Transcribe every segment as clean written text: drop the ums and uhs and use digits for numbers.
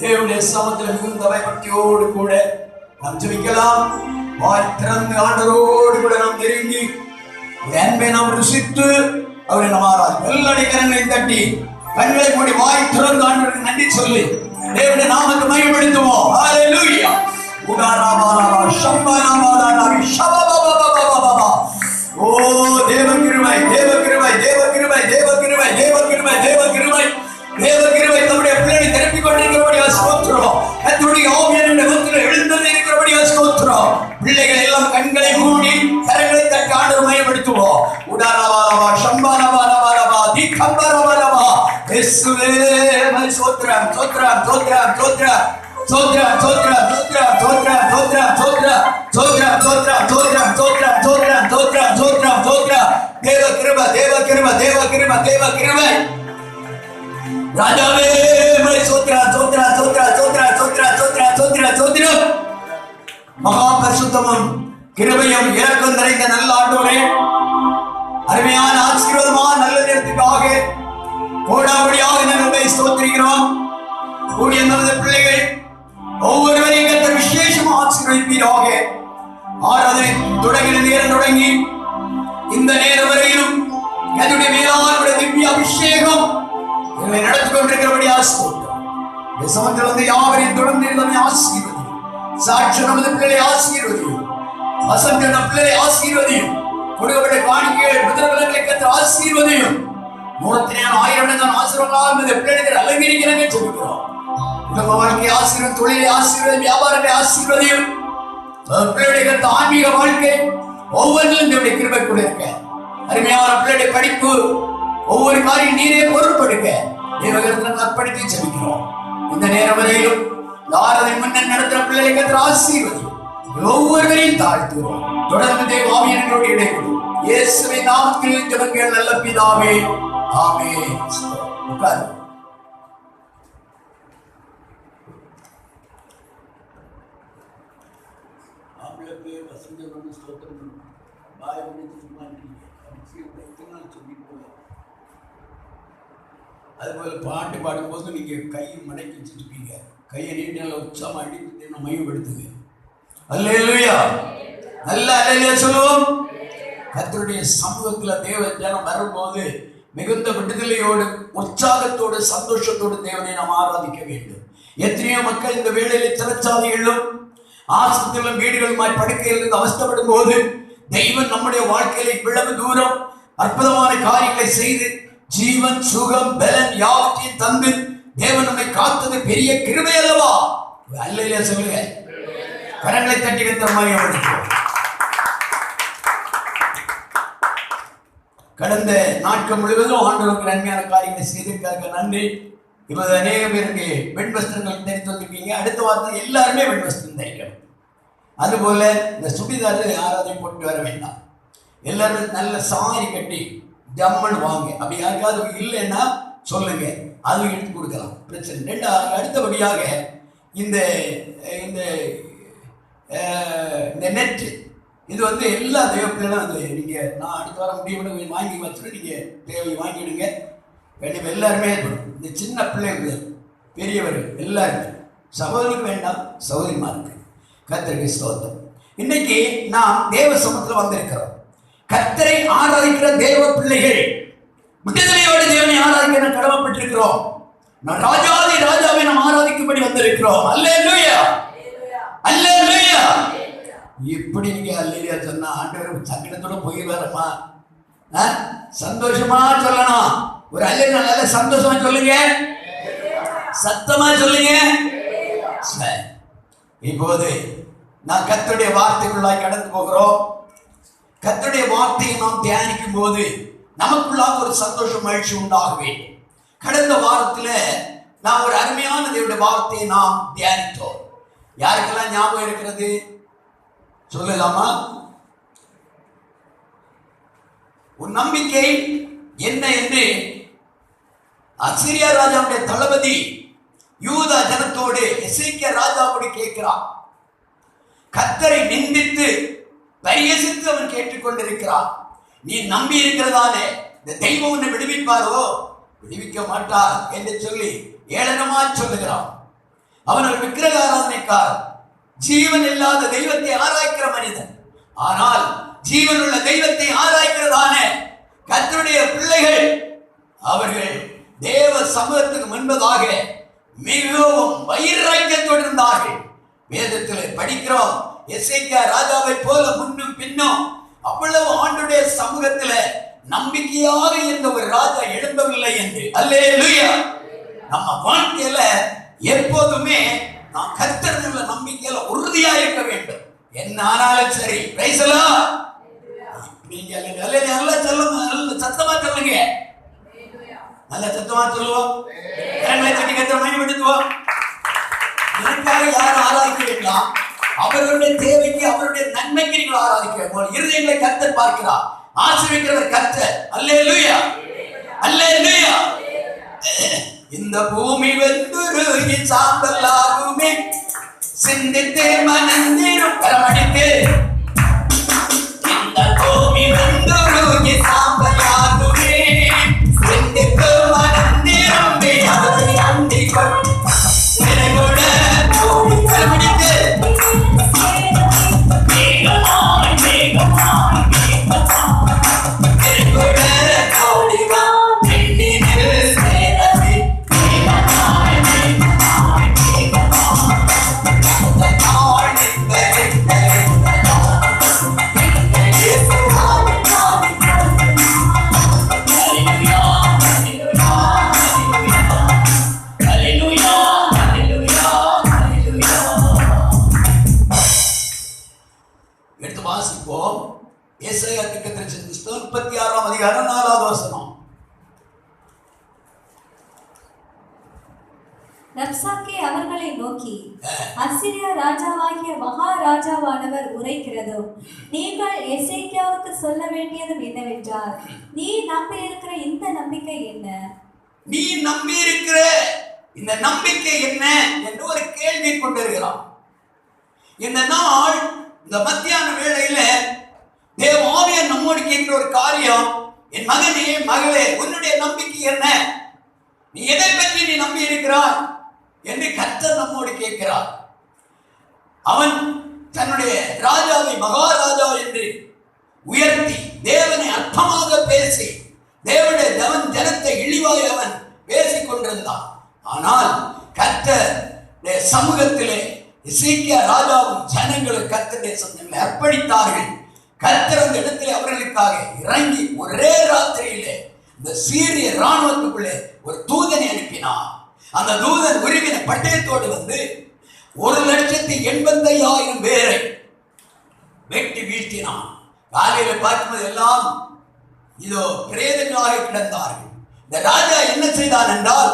தேவனுடைய சமத்தில் மிகுந்த பயபக்தியோடு கூட நாம் ஜெபிக்கலாம். வாய் திறந்து ஆண்டவரோடு கூட நாம் நெருங்கி அன்பை நாம் ருசித்து அவரை நாம் ஆராதிப்போம். எல்லாருடைய கரங்களை தட்டி கண்களை மூடி வாய் திறந்து ஆண்டவருக்கு நன்றி சொல்லி தேவனுடைய நாமத்தை மகிமைப்படுத்துவோம். ஹல்லேலூயா. உடாராபாரா ஷம்பனாபாராபி ஷபபபபபபப. ஓ தேவ கிருபை, தேவ கிருபை, தேவ கிருபை, தேவ கிருபை, தேவ கிருபை, தேவ கிருபை, தேவ கிருபை நம்முடைய பிள்ளைகளை திருப்பிக் கொண்டிருக்கிறபடியா ஸ்தோத்திரம். கர்த்தருடைய ஆவியானவருடைய முத்திரை எழுந்தது இருக்கிறபடியா ஸ்தோத்திரம். பிள்ளைகள் எல்லாம் கண்களை மூடி கரங்களை தட்டி ஆண்டவரை மகிமைப்படுத்துவோம். உடாராபாரா ஷம்பனாபாராபா திகம்பராபாரா. இயேசுவே ஸ்தோத்திரம், ஸ்தோத்திரம், ஸ்தோத்திரம், ஸ்தோத்திரம். Sodra, sodra, sodra, sodra, sodra, sodra, sodra, sodra, sodra, sodra, sodra, sodra, sodra, sodra. Deva kriba, deva kriba, deva kriba, deva kriba. ராஜாவே மை சோத்ரா, சோத்ரா, சோத்ரா, சோத்ரா, சோத்ரா, சோத்ரா, சோத்ரா, சோத்ரா. மகா பரிசுத்தமும் கிருபையும் இரக்கம் நிறைந்த நல்ல ஆண்டவரே, அருமையான ஆசீர்வாதமான நல்ல நேரத்துக்காக கோடாபடியாக நாங்கள் ஸ்தோத்திரிக்கிறோம். கூடிய நமது பிள்ளைகள் ஒவ்வொருவரையும் கர்த்தர் விசேஷமாக ஆசீர்வதிப்பீராக. ஆராதனை தொடங்கின நேரம் தொடங்கி இந்த நேரம் வரையிலும் கர்த்தருடைய மேலான திவ்ய அபிஷேகம் எங்களை நடத்தி கொண்டிருக்கிறபடி ஆசீர்வதிக்கிறோம். இந்த சமத்தில் வந்து யாவரையும் தொடர்ந்து நம்மை ஆசீர்வதியும். சாட்சி நமது பிள்ளைகளை ஆசீர்வதியும். வசந்த நம் பிள்ளைகளை ஆசீர்வதியும். கொடுக்கப்பட்ட காணிக்கைகள் புத்திரங்களை கர்த்தர் ஆசீர்வதியும். 1000 ஆசீர்வாதம் இந்த பிள்ளைகளை அலங்கரிக்கிறேன் சொல்லிக்கிறோம். குடும்ப வாழ்க்கை ஆசீர்வாதம், தொழிலை ஆசீர்வாதம், வியாபாரத்தை ஆசீர்வதியும். பிள்ளைகளுடைய ஆன்மீக வாழ்க்கை ஒவ்வொன்றிலும் தேவனுடைய கிருபை கூட இருக்க. அருமையான பிள்ளைகளுடைய படிப்பு ஒவ்வொரு காரியம் நீரே பொறுப்படுங்க தேவகரத்தில் அர்ப்பணித்து ஜெபிக்கிறோம். இந்த நேரம் வரையிலும் ஆராதனை முன்னர் நடத்துகிற பிள்ளைகளை கர்த்தர் ஆசீர்வதியும். ஒவ்வொருவரையும் தாழ்த்துகிறோம். தொடர்ந்து தேவ ஆவியானவரோடு இடைபெறும். இயேசுவின் நாமத்தில் ஜெபங்கள் நல்ல பிதாவே, ஆமென். உட்காரு. அதுபோல பாட்டு பாடும்போது நீங்க கையை மடக்கி வச்சுருப்பீங்க. கையை நீட்டால உற்சாகம் அடித்து மையப்படுத்துங்க. அல்லேலூயா, நல்ல அல்லேலூயா சொல்லுவோம். கர்த்தருடைய சமூகத்துல தேவ ஜனம் வரும்போது மிகுந்த விடுதலையோடு, உற்சாகத்தோடு, சந்தோஷத்தோடு தேவனை நாம் ஆராதிக்க வேண்டும். எத்தனையோ மக்கள் இந்த வேளையில சிறைச்சாலைகளிலும் ஆஸ்பத்திரிகளும் வீடுகளுமாய் படுக்கையிலிருந்து அவஸ்தப்படும் போது தெய்வம் நம்முடைய வாழ்க்கையில இவ்வளவு தூரம் அற்புதமான காரியங்களை செய்து ஜீவன், சுகம், பலன் யாவற்றையும் தந்து தேவன் நம்மை காத்தது பெரிய கிருபை அல்லவா? அல்லேலூயா சொல்லுங்க. கரங்களை தட்டி வைத்தமாய் கடந்த நாட்கள் முழுவதும் ஆண்டவருக்கு நன்மையான காரியங்களை செய்திருக்காங்க. நன்றி. இப்போது அநேக பேருக்கு பெண் வஸ்திரங்கள் தரித்து வந்திருக்கீங்க. அடுத்த வாரத்தில் எல்லாருமே பெண் வஸ்திரம் தரிக்கணும். அதுபோல இந்த சுடிதார் யாராவது போட்டு வர வேண்டாம். எல்லாரும் நல்ல சாரி கட்டி ஜம்மன் வாங்க. அப்படி யாருக்காவது இல்லைன்னா சொல்லுங்க, அது எடுத்து கொடுக்கலாம், பிரச்சனை. ரெண்டாவது அடுத்தபடியாக இந்த நெட் இது வந்து எல்லா தேவப்பிள்ளைகளும் வந்து நீங்கள் நான் அடுத்த வாரம் முடிவு வாங்கி வச்சுட்டு நீங்கள் தேவை வாங்கிடுங்க. கண்டிப்பாக எல்லாருமே இருக்கணும். இந்த சின்ன பிள்ளைகள், பெரியவர்கள் எல்லாருமே, சகோதரிக்கு வேண்டாம், சகோதரிமாருக்கு. கர்த்தருக்கு ஸ்தோத்திரம். இன்னைக்கு நாம் தேவ சமூகத்தில் வந்திருக்கிறோம். கர்த்தரை ஆராதிக்கிற தேவ பிள்ளைகள் விடுதலையோடு தேவனை ஆராதிக்க கடமைப்பட்டிருக்கிறோம். நான் ராஜாதி ராஜாவை நாம் ஆராதிக்கும்படி வந்திருக்கிறோம். அல்லேலூயா, அல்லேலூயா. இப்படி நீங்க அல்லேலூயா சொன்னா ஆண்டவர் சங்கடத்தோட போயிடுவாரம்மா. சந்தோஷமா சொல்லணும். ஒரு அல்லேலூயா நல்ல சந்தோஷமா சொல்லுங்க, சத்தமா சொல்லுங்க. இப்போது நான் கர்த்தருடைய வார்த்தைக்குள்ளாய் கடந்து போகிறோம். கர்த்தருடைய வார்த்தையை நாம் தியானிக்கும் போது நமக்குள்ளாக ஒரு சந்தோஷம், மகிழ்ச்சி உண்டாக வேண்டும். கடந்த வாரத்தில் நாம் ஒரு அருமையான தேவனுடைய வார்த்தையை நாம் தியானித்தோம். யாருக்கெல்லாம் ஞாபகம் இருக்கிறது சொல்லலாமா? உன் நம்பிக்கை என்ன என்று அசீரியா ராஜாவுடைய தளபதி யூதா ஜனத்தோடு எசேக்கியா ராஜாவோடு கேட்கிறான். கர்த்தரை நிந்தித்து பரிகசித்து அவன் கேட்டுக்கொண்டிருக்கிறான். நீ நம்பி இருக்கிறதானே இந்த தெய்வம் உன்னை விடுவிப்பாரோ? விடுவிக்க மாட்டார் என்று சொல்லி ஏளனமா சொல்லுகிறான். அவன் ஒரு விக்கிரக ஆராதனைக்காரன், ஜீவன் இல்லாத தெய்வத்தை ஆராய்க்கிற மனிதன். ஆனால் ஜீவனுள்ள தெய்வத்தை ஆராய்க்கிறதான கர்த்தருடைய பிள்ளைகள் அவர்கள் தேவ சமூகத்துக்கு முன்பதாக மிகவும் வைராக்கியத்தோடு இருந்தார்கள். வேதத்தில் படிக்கிறோம், எசேக்கியா ராஜாவை போல முன்னும் பின்னும் அவ்வளவு ஆண்டுடைய சமூகத்தில் நம்பிக்கையாக இருந்த ஒரு ராஜா எழும்பவில்லை என்று. அல்லேலூயா. நம்ம வாழ்க்கையில எப்போதுமே நாம் கர்த்தர் உள்ள நம்பிக்கையில உறுதியா இருக்க வேண்டும். என்ன ஆனாலும் சரி. Praise the Lord. நீங்க நல்லா சொல்லுங்க, நல்ல சத்தமா சொல்லுங்க. நல்ல சத்தமா சொல்லுவோம். கரங்களை தட்டி கர்த்தரை மகிமைப்படுத்துவோம். எனக்காக யாரும் ஆராதிக்கிறீங்களா? அவர்களுடைய தேவைக்கு, அவருடைய நன்மைக்கு நீங்கள் ஆராதிக்க இருதயங்களை கர்த்தர் பார்க்கிறார். ஆசீர்வதிக்கிறவர் கர்த்தர். அல்லேலூயா, அல்லேலூயா. இந்த பூமி வெந்துருகி சாம்பலாகுமே, சிந்தித்து மனந்திரும் கரமடித்து. இந்த பூமி வெந்துருகி சாம்பலாகுமே, சிந்தித்து மனந்திரும் அவரை அண்டிக் கொண்டு கரமடித்து. எடுத்து வாசிப்போம். ஏசாயா தீர்க்கதரிசி புத்தகம் 36ஆம் அதிகாரம் 4வது வசனம். ரப்சாக்கே அவர்களை நோக்கி, அசீரியா ராஜாவாகிய மகாராஜாவானவர் உரைக்கிறதோ, நீங்கள் எசேக்கியாவுக்கு சொல்ல வேண்டியதும் என்னவென்றால், நீ நம்பி இருக்கிற இந்த நம்பிக்கை என்ன? நீ நம்பி இருக்கிற இந்த நம்பிக்கை என்ன என்று ஒரு கேள்வி கொண்டிருக்கிறான். இந்த நாள், இந்த மத்தியான வேளையில தேவ ஆவியானவர் நம்மோடு கேட்கிற ஒரு காரியம், என் மகனே மகளே, உன்னுடைய நம்பிக்கை என்ன? நீ எதை பற்றி நீ நம்பி இருக்கிறாய் என்று கர்த்தர் நம்மோடு கேட்கிறார். அவன் தன்னுடைய ராஜாவை மகாராஜா என்று உயர்த்தி தேவனை அர்த்தமாக பேசி தேவனுடைய ஜனத்தை இழிவாய் அவன் பேசிக் கொண்டிருந்தான். ஆனால் கர்த்தர் சமூகத்திலே எசேக்கியா ராஜாவும் ஜனங்களும் கர்த்தருடைய சொந்தங்களை அர்ப்பணித்தார்கள். கர்த்தர் அந்த இடத்திலே அவர்களுக்காக இறங்கி ஒரே ராத்திரியிலே இந்த சீரிய ராணுவத்துக்குள்ளே ஒரு தூதனை அனுப்பினார். அந்த தூதன் உருவின பட்டயத்தோடு வந்து 1,85,000 பேரை வெட்டி வீழ்த்தினான். காலையில் பார்க்கும்போது எல்லாம் இதோ பிரேதங்களாக கிடந்தார்கள். இந்த ராஜா என்ன செய்தான் என்றால்,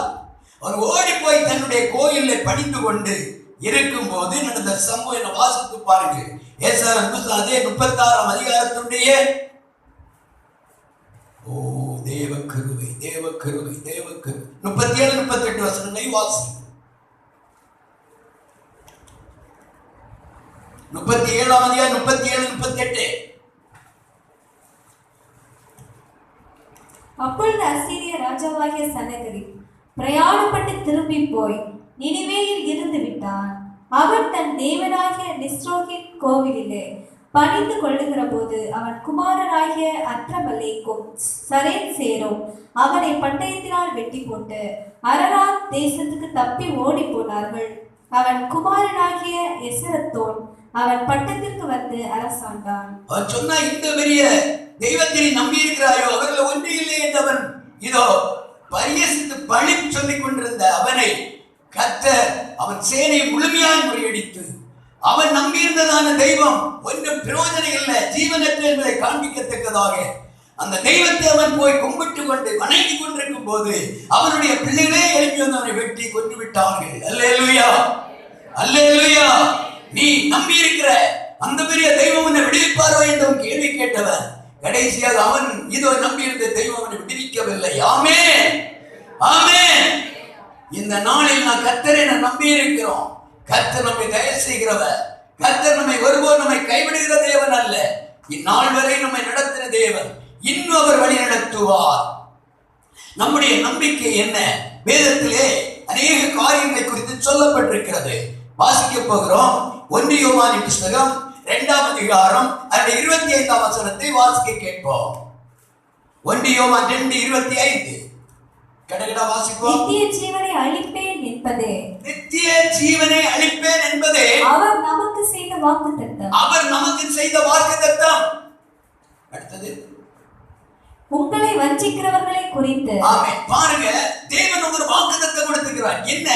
அவன் ஓடி போய் தன்னுடைய கோயிலை படித்து கொண்டு இருக்கும் போது நடந்த சம்பவம் வாசித்து பாருங்கள். ஏசாயா அதே 36ஆம் அதிகாரத்தினுடைய தேவ கிருபை, தேவ கிருபை, தேவ கிருபை 37, 38 வசனங்களை வாசி. 37ஆம் அதிகாரம் 37, 38. அப்பொழுது அசீரிய ராஜாவாகிய சனகரிப் பிரயாணப்பட்டு திரும்பி போய் நினிவேயில் இருந்து விட்டான். அவன் தன் தேவனாகிய நிஸ்ரோகின் கோவிலிலே பணிந்து கொள்ளுகிற போது அவன் குமாரனாகிய அத்ரமலேக்கும் சரேன் சேரும் அவனை பட்டயத்தினால் வெட்டி போட்டு அரராத் தேசத்துக்கு தப்பி ஓடி போனார்கள். அவன் குமாரனாகிய எசரத்தோன் அவன் பட்டத்திற்கு வந்து அரசாண்டான். அவன் சொன்னா, இந்த பெரிய தெய்வத்தை நம்பி இருக்கிறாயோ, அவர்கள் ஒன்று இல்லை என்றவன் இதோ பரியசித்து பழி சொல்லிக் கொண்டிருந்த அவனை கர்த்தர் அவன் சேனை முழுமையாய் முறியடித்து, அவன் நம்பியிருந்ததான தெய்வம் ஒன்றும் பிரயோஜனம் இல்லை, ஜீவனற்ற என்பதை காண்பிக்கத்தக்கதாக அந்த தெய்வத்தை அவன் போய் கும்பிட்டு கொண்டு வணங்கி கொண்டிருக்கும் போது அவனுடைய பிள்ளைகளே எழுப்பி வந்து அவனை வெட்டி கொண்டு விட்டார்கள். அல்லேலூயா, அல்லேலூயா. நீ நம்பி இருக்கிற அந்த பெரிய தெய்வம் உன்னை விடுவிப்பாரோ என்று கேள்வி கேட்டவன் கடைசியாக அவன் இதோ நம்பி இருந்த தெய்வம் அவனை விடுவிக்கவில்லை. ஆமென், ஆமென். இந்த நாளில் நான் கர்த்தரை நம்பி இருக்கிறோம். கர்த்தர் நம்மை தயவு செய்கிறவர். கர்த்தர் நம்மை ஒருபோது நம்மை கைவிடுகிற தேவன் அல்ல. இந்நாள் வரை நம்மை நடத்தின தேவன் இன்னும் அவர் வழி நடத்துவார். நம்முடைய நம்பிக்கை என்ன? வேதத்திலே அநேக காரியங்களை குறித்து சொல்லப்பட்டிருக்கிறது. வாசிக்க போகிறோம். 1 யோவானின் புஸ்தகம் 2ஆம் அதிகாரம் 25ஆம் வசனத்தை வாசிக்க கேட்போம். 1 யோவான் 2:25 கடகடா வாசிப்போம். நித்திய ஜீவனை அளிப்பேன் என்பதே, நித்திய ஜீவனை அளிப்பேன் என்பதே அவர் நமக்கு செய்த வாக்குத்தத்தம். அவர் நமக்கு செய்த வாக்குத்தத்தம். அடுத்தது, உங்களை வஞ்சிக்கிறவர்களை குறித்து. ஆமென். பாருங்க, தேவன் ஒரு வாக்குத்தத்தம் கொடுத்திருக்கிறார். என்ன?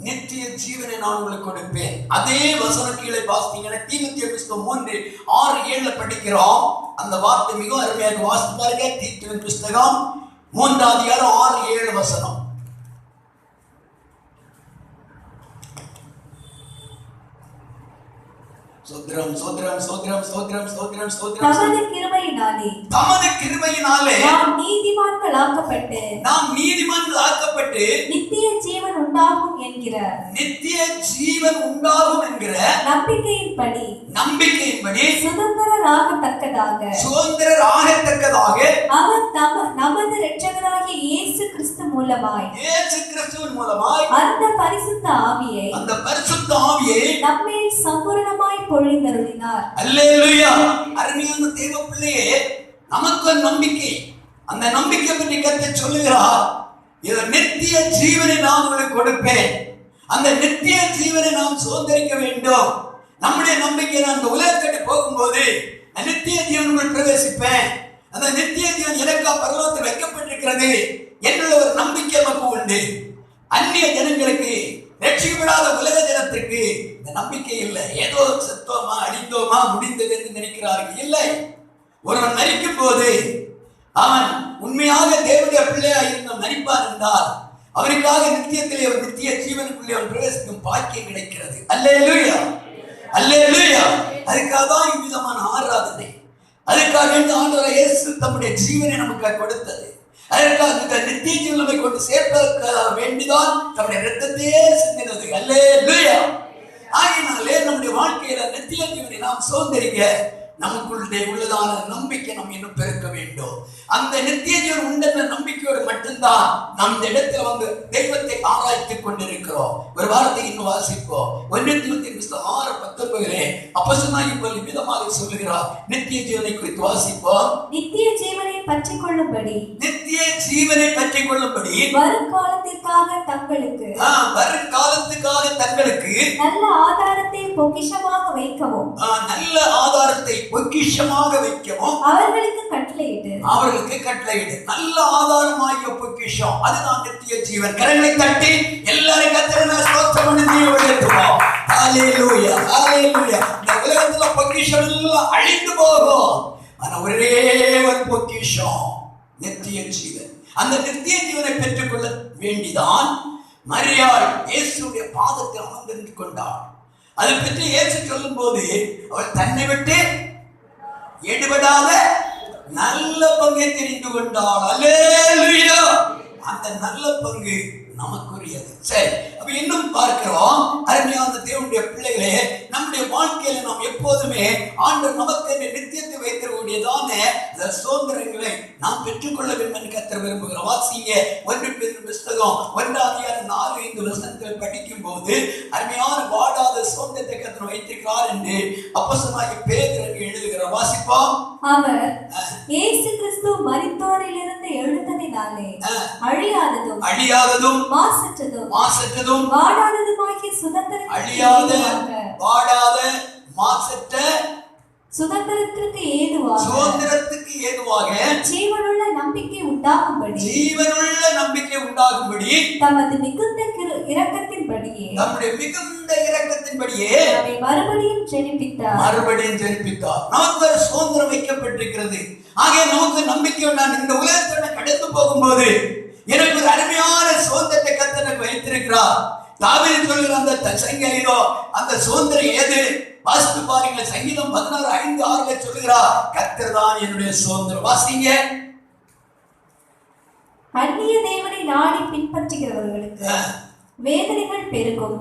நித்திய ஜீவனை நான் உங்களுக்கு கொடுப்பேன். அதே வசனம் கீழே வாசித்தீங்கன்னா தீமோத்தேயு புஸ்தகம் 3:6-7 படிக்கிறோம். அந்த வார்த்தை மிகவும் அருமையாக வாசித்து பாருங்க. தீமோத்தேயு புஸ்தகம் 3ஆம் அதிகாரம் 6-7 வசனம். சோத்ரம் சோத்ரம் சோத்ரம் சோத்ரம் சோத்ரம் சோத்ரம். தமது கிருபையினாலே நாம் நீதிமான்கள் ஆக்கப்பட்டு நித்திய ஜீவன் உண்டாகும் என்கிற நம்பிக்கையின்படி சுதந்திரராகத்தக்கதாக அவர் நமது இரட்சகராகிய இயேசு கிறிஸ்து மூலமாய் அந்த பரிசுத்த ஆவியை நம்மேல் சம்பூரணமாய் பொழிந்தருளினார். அல்லேலூயா. அருமையான தேவ பிள்ளையே, நமக்கு நம்பிக்கை, அந்த நம்பிக்கை பற்றி கர்த்தர் சொல்லுகிறார். இது நித்திய ஜீவனை நான் உங்களுக்கு கொடுப்பேன். அந்த நித்திய ஜீவனை நாம் சுதந்திரிக்க வேண்டும். நம்முடைய நம்பிக்கை, நான் இந்த உலகத்தை போகும்போது நித்திய ஜீவனுக்குள் பிரவேசிப்பேன், அந்த நித்திய ஜீவன் எனக்கா பரலோகத்தில் வைக்கப்பட்டிருக்கிறது என்ற ஒரு நம்பிக்கை நமக்கு உண்டு. அந்நிய ஜனங்களுக்கு, ரட்சிக்கப்படாத உலக ஜனத்திற்கு இந்த நம்பிக்கை இல்லை. ஏதோ செத்தோமா, அழிந்தோமா, முடிந்தது என்று நினைக்கிறார்கள். இல்லை. ஒருவன் மரிக்கும் போது அவன் உண்மையாக தேவனுடைய பிள்ளையாக இருந்த மரிப்பான் என்றால் அவனுக்காக நித்தியத்திலே ஒரு நித்திய ஜீவனுக்குள்ளே அவன் பிரவேசிக்கும் பாக்கியம் கிடைக்கிறது. அல்லேலூயா, அல்லேலூயா. அதுக்காக தான் இவ்விதமான ஆராதனை. அதுக்காக ஆண்டவர் இயேசு தம்முடைய ஜீவனை நமக்கு கொடுத்தது. அதற்காக நித்திய ஜீவனை கொண்டு சேர்ப்பதற்காக வேண்டிதான் தம்முடைய இரத்தத்தையே சிந்தினது. அல்லேலூயா. ஆகையினாலே நம்முடைய வாழ்க்கையில நித்திய ஜீவனை நாம் சுதந்திரிக்க நமக்குள்ளே உள்ளதான நம்பிக்கை நாம் இன்னும் பெருக்க வேண்டும். அந்த நித்திய ஜீவன் உண்டென்ற நம்பிக்கையோடு மட்டும்தான் நாம் இந்த இடத்துல வந்து தெய்வத்தை ஆராய்ச்சி கொண்டிருக்கிறோம். ஒரு வார்த்தை இன்னும் வாசிப்போம். 1 தீமோத்தேயு 6:19 அப்போஸ்தலனாகிய பவுல் விதமாக சொல்லுகிறார். நித்திய ஜீவனை குறித்து வாசிப்போம். நித்திய ஜீவனை பற்றிக் கொள்ளும்படி, நித்திய ஜீவனை பற்றிக் கொள்ளும்படி வருங்காலத்திற்காக தங்களுக்கு நல்ல ஆதாரத்தை பொக்கிஷமாக வைக்கவும், அவர்களுக்கு கட்டளையிட்டு நல்ல ஆதாரமாகிய பொக்கிஷம், அதுதான் நித்திய ஜீவன். கரங்களை தட்டி எல்லாரும் கர்த்தரை ஸ்தோத்திரம் பண்ணி உயர்த்துவோம். ஹல்லேலூயா, ஹல்லேலூயா. இந்த உலகத்துல பொக்கிஷம் எல்லாம் அழிந்து போகும். ஆனா ஒரே ஒரு பொக்கிஷம், நித்திய ஜீவன். அந்த நித்திய ஜீவனை பெற்றுக்கொள்ள வேண்டிதான் மரியாள் இயேசுடைய பாதத்தில் அமர்ந்து கொண்டாள். அதை பற்றி இயேசு சொல்லும் போது அவள் தன்னை விட்டு எடுபடாத நல்ல பங்கை தெரிந்து கொண்டாள். அல்லேலூயா. அந்த நல்ல பங்கு நமக்குரியது. சரி, அப்ப இன்னும் பார்க்கிறோம். அருமையான தேவனுடைய பிள்ளைகளே, நம்முடைய வாழ்க்கையில நாம் எப்போதுமே ஆண்டவர் நமக்கு நித்தியத்தை வைத்திருக்கக்கூடியதான சுதந்திரங்களை நாம் பெற்றுக்கொள்ள வேண்டும் என்று கர்த்தர் விரும்புகிறோம். வாசிங்க 1 பேதுரு புஸ்தகம் 1:4-5 வசனங்கள் படிக்கும் போது அருமையான வாடாத சுதந்திரத்தை கர்த்தர் வைத்திருக்கிறார் என்று அப்போஸ்தலனாகிய பேதுரு எழுதுகிறார். வாசிப்போம். அவர் இயேசு கிறிஸ்து மரித்தோரிலிருந்து எழுந்ததினாலே அழியாததும் மாசற்றதும் வாடாததுமாகிய சுதந்திரத்திற்கு ஏதுவாக ஜீவனுள்ள நம்பிக்கை உண்டாகும்படி தமது மிகுந்த இரக்கத்தின்படியே மறுபடியும் ஜெனிப்பித்தார். நமக்கு ஒரு சுதந்திரம் வைக்கப்பட்டிருக்கிறது. ஆகிய நமக்கு நம்பிக்கை, நான் இந்த உலகத்தை கடந்து போகும்போது எனக்கு ஒரு அருமையான சுதந்திரத்தை கர்த்தர் வைத்திருக்கிறார். தாவீது சொல்லுகிற அந்த சங்கீதம், அந்த சுதந்திரம் ஏது? வாசித்து பாருங்க. சங்கீதம் 16:5-6 சொல்லுகிறார், கர்த்தர் தான் என்னுடைய சுதந்திரம். வாசிங்க. அந்நிய தேவனை நாடி பின்பற்றுகிறவர்களுக்கு வேதனைகள் பெருகும்.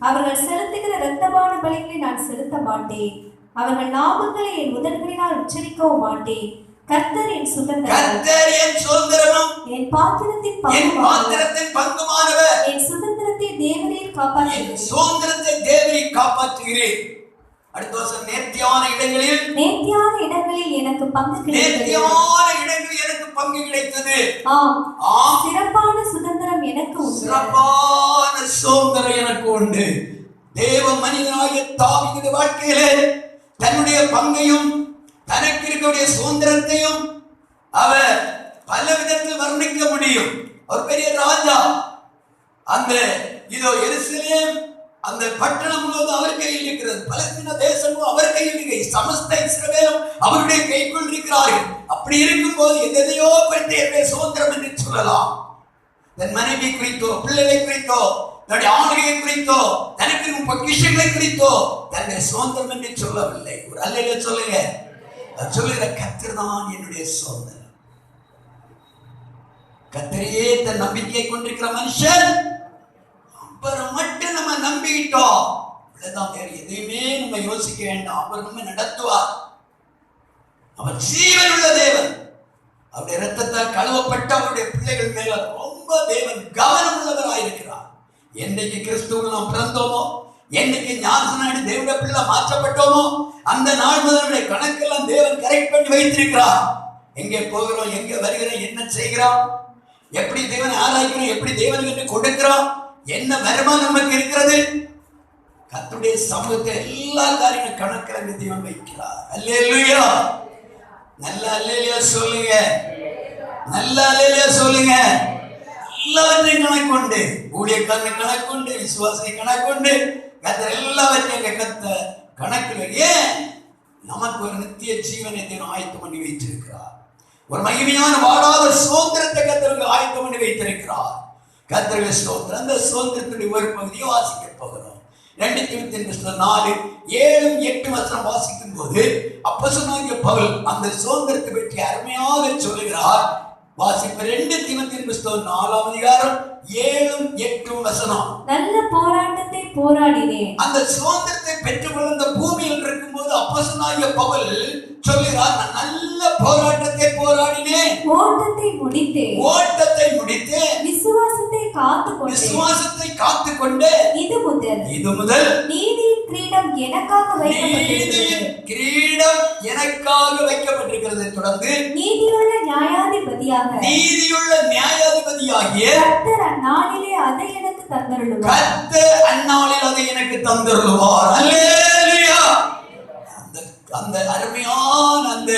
அவர்கள் செலுத்துகிற இரத்தபான பலிகளை நான் செலுத்த மாட்டேன். அவர்கள் நாமங்களை என் உதடுகளினால் உச்சரிக்கவும் மாட்டேன். கர்த்தர் என் சுதந்திரம், கர்த்தர் என் சுதந்திரமும் என் பாத்திரத்தின் பங்குமானவர், என் சுதந்திரத்தை தேவரீர் என் காப்பாற்றுகிறீர், சுதந்திரத்தை தேவரீர் காப்பாற்றுகிறீர். அடுத்த வருஷம் நேர்த்தியான இடங்களில் எனக்கு பங்கு கிடைத்தது. நேர்த்தியான இடங்களில் எனக்கு பங்கு கிடைத்தது. சிறப்பான சுதந்திரம் எனக்கு உண்டு. சிறப்பான சுதந்திரம் எனக்கு உண்டு. தேவ மனிதனாகிய தாவீது வாழ்க்கையிலே தன்னுடைய பங்கையும் தனக்கு இருக்கக்கூடிய சுதந்திரத்தையும் அவர் பல விதத்தில் வர்ணிக்க முடியும். ஒரு பெரிய ராஜா, அந்த இதோ எருசலேம் அந்த பட்டணம் முழுவதும் அவர் கையில் இருக்கிறது, பலஸ்தீன தேசமும் அவர் கையில் இருக்கிறது, சமஸ்த இஸ்ரவேலும் அவருடைய கைக்குள் இருக்கிறார்கள். அப்படி இருக்கும் போது எதையோ பற்றி சுதந்திரம் என்று சொல்லலாம். தன் மனைவி குறித்தோ, பிள்ளைகளை குறித்தோ, தன்னுடைய ஆளுகையை குறித்தோ, தனக்கு இருக்கும் பொக்கிஷங்களை குறித்தோ தன்னுடைய சுதந்திரம் என்று சொல்லவில்லை. ஒரு அல்லையில சொல்லுங்க, சொல்லுகிற கர்த்தர் தான் என்னுடைய சுதந்திரம். கர்த்தரையே தன் நம்பிக்கையை கொண்டிருக்கிற மனுஷன் அப்புறம் மட்டும் நம்ம நம்பிட்டோம், வேற எதையுமே நம்ம யோசிக்க வேண்டாம். அவர் நம்ம நடத்துவார். அவர் ஜீவன் உள்ள தேவன். அவருடைய இரத்தத்தால் கழுவப்பட்ட அவருடைய பிள்ளைகள் மேல ரொம்ப தேவன் கவனம் உள்ளவராயிருக்கிறார். என்னைக்கு கிறிஸ்துவில் நாம் பிறந்தோமோ, என்னைக்கு ஞானஸ்நானி தேவனுடைய பிள்ளை மாற்றப்பட்டோமோ, அந்த நாள் முதல் கணக்கெல்லாம் தேவன் கரெக்ட் பண்ணி வைத்திருக்கிறார். எங்கே போகிறோம், எங்கே வருகிறோம், என்ன செய்கிறோம், எப்படி தேவனை ஆராய்க்கிறோம், எப்படி தேவனுக்கு கொடுக்கிறோம், என்ன வருமானம் நமக்கு இருக்கிறது, கர்த்தருடைய சமூகத்தை எல்லா காரியங்களும் கணக்கில் தேவன் வைக்கிறார். அல்லேலூயா, நல்ல அல்லேலூயா சொல்லுங்க, நல்ல அல்லேலூயா சொல்லுங்க. எல்லாவற்றையும் கணக்குண்டு, ஊழியக்காரனை கணக்குண்டு, விசுவாசனை கணக்குண்டு, கர்த்தர் எல்லாவற்றையும் கணக்கில். ஏன்? நமக்கு ஒரு நித்திய ஜீவனை தேவன் ஆயத்தம் பண்ணி வைத்திருக்கிறார். ஒரு மகிமையான வாடாத சுதந்திரத்தை கர்த்தருக்கு ஆயத்தம் பண்ணி வைத்திருக்கிறார். கர்த்தருடைய ஸ்தோத்திரம். அந்த சுதந்திரத்துடைய ஒரு பகுதியை வாசிக்க போகிறோம். 2 தீமோத்தேயு 4:7-8 வாசிக்கும் போது அப்போஸ்தலனாகிய பவுல் அந்த சுதந்திரத்தை பற்றி அருமையாக சொல்லுகிறார். வாசிப்பு 2 தீமோத்தேயு 4:7-8. நல்ல போராட்டத்தை போராடினேன். அந்த சுதந்திரத்தை பெற்றுக்கொள்ள இந்த பூமியில் இருக்கும்போது அப்போஸ்தலனாகிய பவுல் சொல்லுகிறார், நான் நல்ல போராட்டத்தை போராடினேன், ஓட்டத்தை முடித்தேன், விசுவாசத்தை காத்துக்கொண்டு இது முதல் நீதியின் கிரீடம் எனக்காக வைக்கப்பட்டிருக்கிறது. தொடர்ந்து நீதியுள்ள நியாயாதிபதியாகிய கர்த்தர் அந்நாளிலே அதை எனக்கு தந்தருளுவார். அல்லேலூயா. அந்த அருமையான அந்த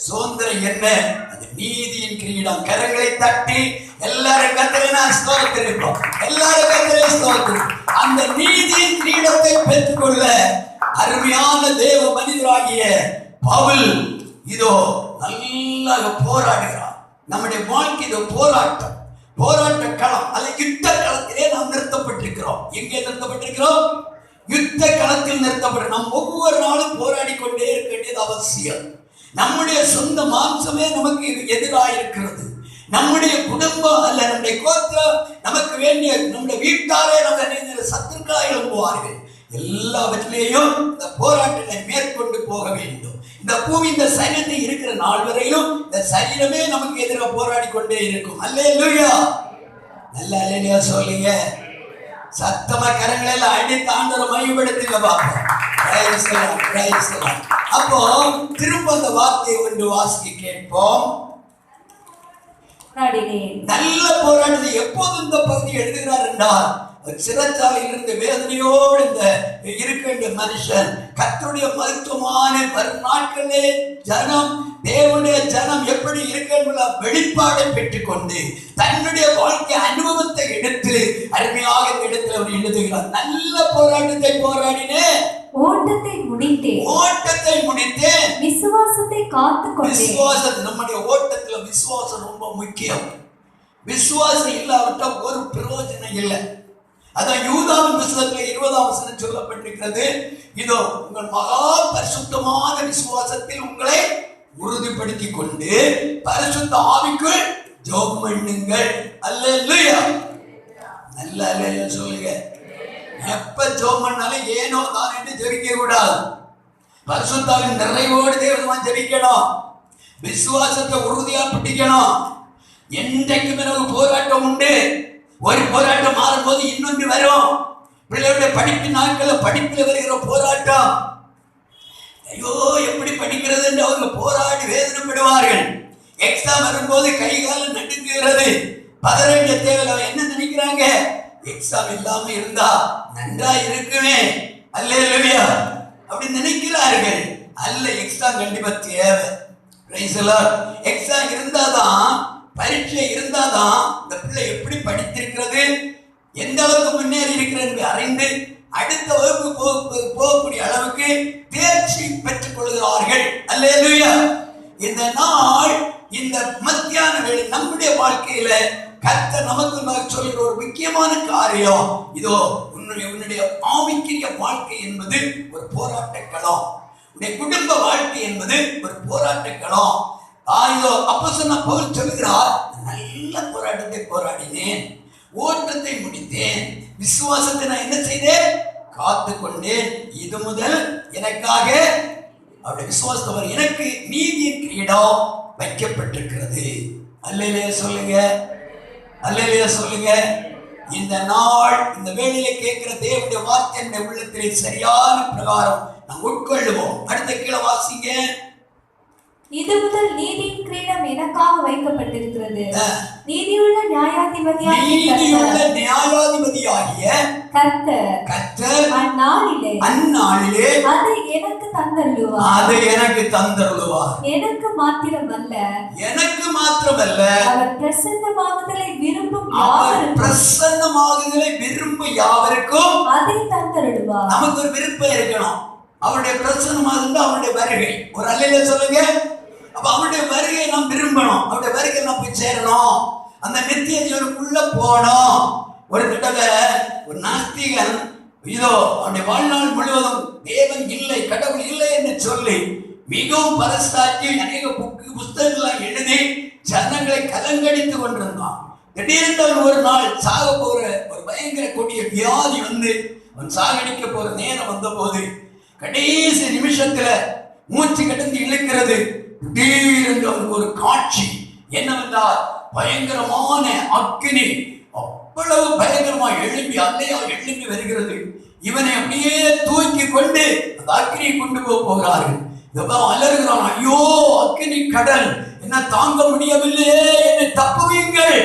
சுதந்திரம் என்ன? அது நீதியின் கிரீடம். கரங்களை தட்டி எல்லாரும் கர்த்தரை ஸ்தோத்திரிப்போம், எல்லாரும் கர்த்தரை ஸ்தோத்திரிப்போம். அந்த நீதியின் கிரீடத்தை பெற்றுக்கொள்ள அருமையான தேவ மனிதராகிய பவுல் இதோ நல்லா போராடுகிறார். நம்முடைய வாழ்க்கை இதோ போராட்ட களம், அல்ல யுத்த களத்திலே நாம் நிறுத்தப்பட்டிருக்கிறோம். எங்கே நிறுத்தப்பட்டிருக்கிறோம்? யுத்த களத்தில் நிறுத்தப்பட்ட நாம் ஒவ்வொரு நாளும் போராடி கொண்டே இருக்க வேண்டியது அவசியம். நம்முடைய சொந்த மாம்சமே நமக்கு எதிராக இருக்கிறது. நம்முடைய குடும்பம் அல்ல நம்முடைய கோத்திரம், நமக்கு வேண்டிய நம்முடைய வீட்டாரே நம்ம சத்துருக்களாக எழும்புவார்கள். எல்லாவற்றிலேயும் இந்த போராட்டத்தை மேற்கொண்டு போக வேண்டும். இந்த பூமி இந்த சரீரத்தை இருக்கிற நாள் வரையிலும் இந்த சரீரமே நமக்கு எதிராக போராடி கொண்டே இருக்கும். அல்லேலூயா, நல்ல அல்லேலூயா சொல்லுங்க. சத்தமா கரங்களை எல்லாம் அடித்து ஆண்டவரை மையப்படுத்துங்க பாப்போம். அப்போ திரும்ப அந்த வார்த்தையை ஒன்று வாசிக்க கேட்போம். நல்ல போராட்டத்தை எப்போது இந்த பகுதி எழுதுகிறார் என்றால், சிறைச்சாலையில் இருந்து வேதனையோடு இந்த இருக்க வேண்டிய மனுஷன் கர்த்தருடைய மருத்துவமான வரும் நாட்களே தேவனுடைய ஜனம் எப்படி இருக்க வெளிப்பாடை பெற்றுக்கொண்டு தன்னுடைய வாழ்க்கை அனுபவத்தை எடுத்து அருமையாக இந்த இடத்துல அவர் எழுதுகிறார். நல்ல போராட்டத்தை போராடினேன், ஓட்டத்தை முடித்தேன், விசுவாசத்தை காத்துக்கொண்டேன். விசுவாசம், நம்முடைய ஓட்டத்துல விசுவாசம் ரொம்ப முக்கியம். விசுவாசம் இல்லாவிட்டால் ஒரு பிரயோஜனம் இல்லை. அதான் யூதாவின் புத்தகத்தில் 20 சொல்லப்பட்டிருக்கிறது. இதோ உங்கள் மகா பரிசுத்தமான விசுவாசத்தில் உங்களை உறுதிப்படுத்திக் கொண்டு பரிசுத்த ஆவிக்குள் ஜெபம் பண்ணுங்கள். அல்லேலூயா, நல்ல அல்லேலூயா சொல்லுங்க. எப்ப ஜெபம் பண்ணாலும் ஏனோ நான் என்று ஜெபிக்க கூடாது. பரிசுத்த ஆவியின் நிறைவோடு தேவனை ஜெபிக்கணும். விசுவாசத்தை உறுதியா பிடிக்கணும். என்றைக்கும் எனக்கு போராட்டம் உண்டு. ஒரு போராட்டம் மாறும்போது இன்னொன்று வரும். பிள்ளைகளுடைய படிப்பு நாட்கள் படிப்பில் வருகிற போராட்டம், ஐயோ எப்படி படிக்கிறது என்று அவங்க போராடி வேதனைப்படுவார்கள். எக்ஸாம் வரும்போது கை காலம் நடுங்குகிறது. பதறவேண்டிய தேவையில்லை. என்ன நினைக்கிறாங்க? எக்ஸாம் இல்லாம இருந்தா நன்றா இருக்குமே, அல்லேலூயா அப்படி நினைக்கிறார்கள். அல்ல, எக்ஸாம் கண்டிப்பா தேவை. எக்ஸாம் இருந்தாதான், பரீட்சை இருந்தாதான் இந்த பிள்ளை எப்படி படித்திருக்கிறது, எந்த அளவுக்கு முன்னேறி இருக்கிறது அறிந்து அடுத்த வகுப்பு போகக்கூடிய அளவுக்கு தேர்ச்சி பெற்றுக் கொள்கிறார்கள். அல்லேலூயா. இந்த நாள், இந்த மத்தியான வேளை நம்முடைய வாழ்க்கையில கர்த்தர் நமக்கு சொல்கிற ஒரு முக்கியமான காரியம் இதோ, உன்னுடைய ஆவிக்குரிய வாழ்க்கை என்பது ஒரு போராட்ட களம். உன்னுடைய குடும்ப வாழ்க்கை என்பது ஒரு போராட்ட களம். இதோ அப்போஸ்தலன் பவுல் சொல்கிறார், நல்ல போராட்டத்தை போராடினேன், ஓட்டத்தை முடித்தேன், விசுவாசத்தை நான் என்ன செய்தேன்? காத்து கொண்டேன். இது முதல் எனக்காக அவருடைய விசுவாசத்தவர் எனக்கு நீதியின் கிரீடம் வைக்கப்பட்டிருக்கிறது. அல்லேலூயா சொல்லுங்க, அல்லேலூயா சொல்லுங்க. இந்த நாள், இந்த வேளையில கேட்கிற தேவனுடைய வார்த்தை உள்ளத்திலே சரியான பிரகாரம் நாம் உட்கொள்ளுவோம். அடுத்த கீழே வாசிங்க. இது முதல் நீதியின் கிரீடம் எனக்காக வைக்கப்பட்டிருக்கிறது. நீதியுள்ள நியாயாதிபதியாகிய கர்த்தர் அந்நாளிலே அதை எனக்கு தந்தருளுவார். எனக்கு மாத்திரமல்ல அவர் பிரசன்னமாகுதலை விரும்பும் யாவருக்கும் அதை தந்தருளுவார். நமக்கு ஒரு விருப்பம் இருக்கணும். அவருடைய பிரசன்னமாக அவருடைய வருகை. ஒரு அல்லேலூயா சொல்லுங்க. அப்ப அவருடைய வருகையை நாம் விரும்பணும். அவருடைய வருகை நாம் போய் சேரணும். அந்த நித்திய ஜீவனுக்குள்ள போனோம். ஒரு தடவை ஒரு நாஸ்திகன் இதோ அவருடைய வாழ்நாள் முழுவதும் தேவன் இல்லை, கடவுள் இல்லை என்று சொல்லி மிகவும் பரஸ்தாக்கி அநேக புத்தகங்களை எழுதி ஜனங்களை கலங்கடித்துக் கொண்டிருந்தான். திடீரென்று ஒரு நாள் சாக போற ஒரு பயங்கர கொடிய வியாதி வந்து அவன் சாகடிக்க போற நேரம் வந்த போது கடைசி நிமிஷத்துல மூச்சு கடந்து இழுக்கிறது. திடீரென்று அவனுக்கு ஒரு காட்சி என்னவென்றால், பயங்கரமான அக்கினி அவ்வளவு பயங்கரமாக எழும்பி வருகிறது. இவனை அப்படியே தூக்கி கொண்டு அந்த அக்கினியை கொண்டு போகிறார்கள். அலறுகிறான், ஐயோ அக்கினி கடல், என்ன தாங்க முடியவில்லையே, என்னை தப்புவீங்கள்.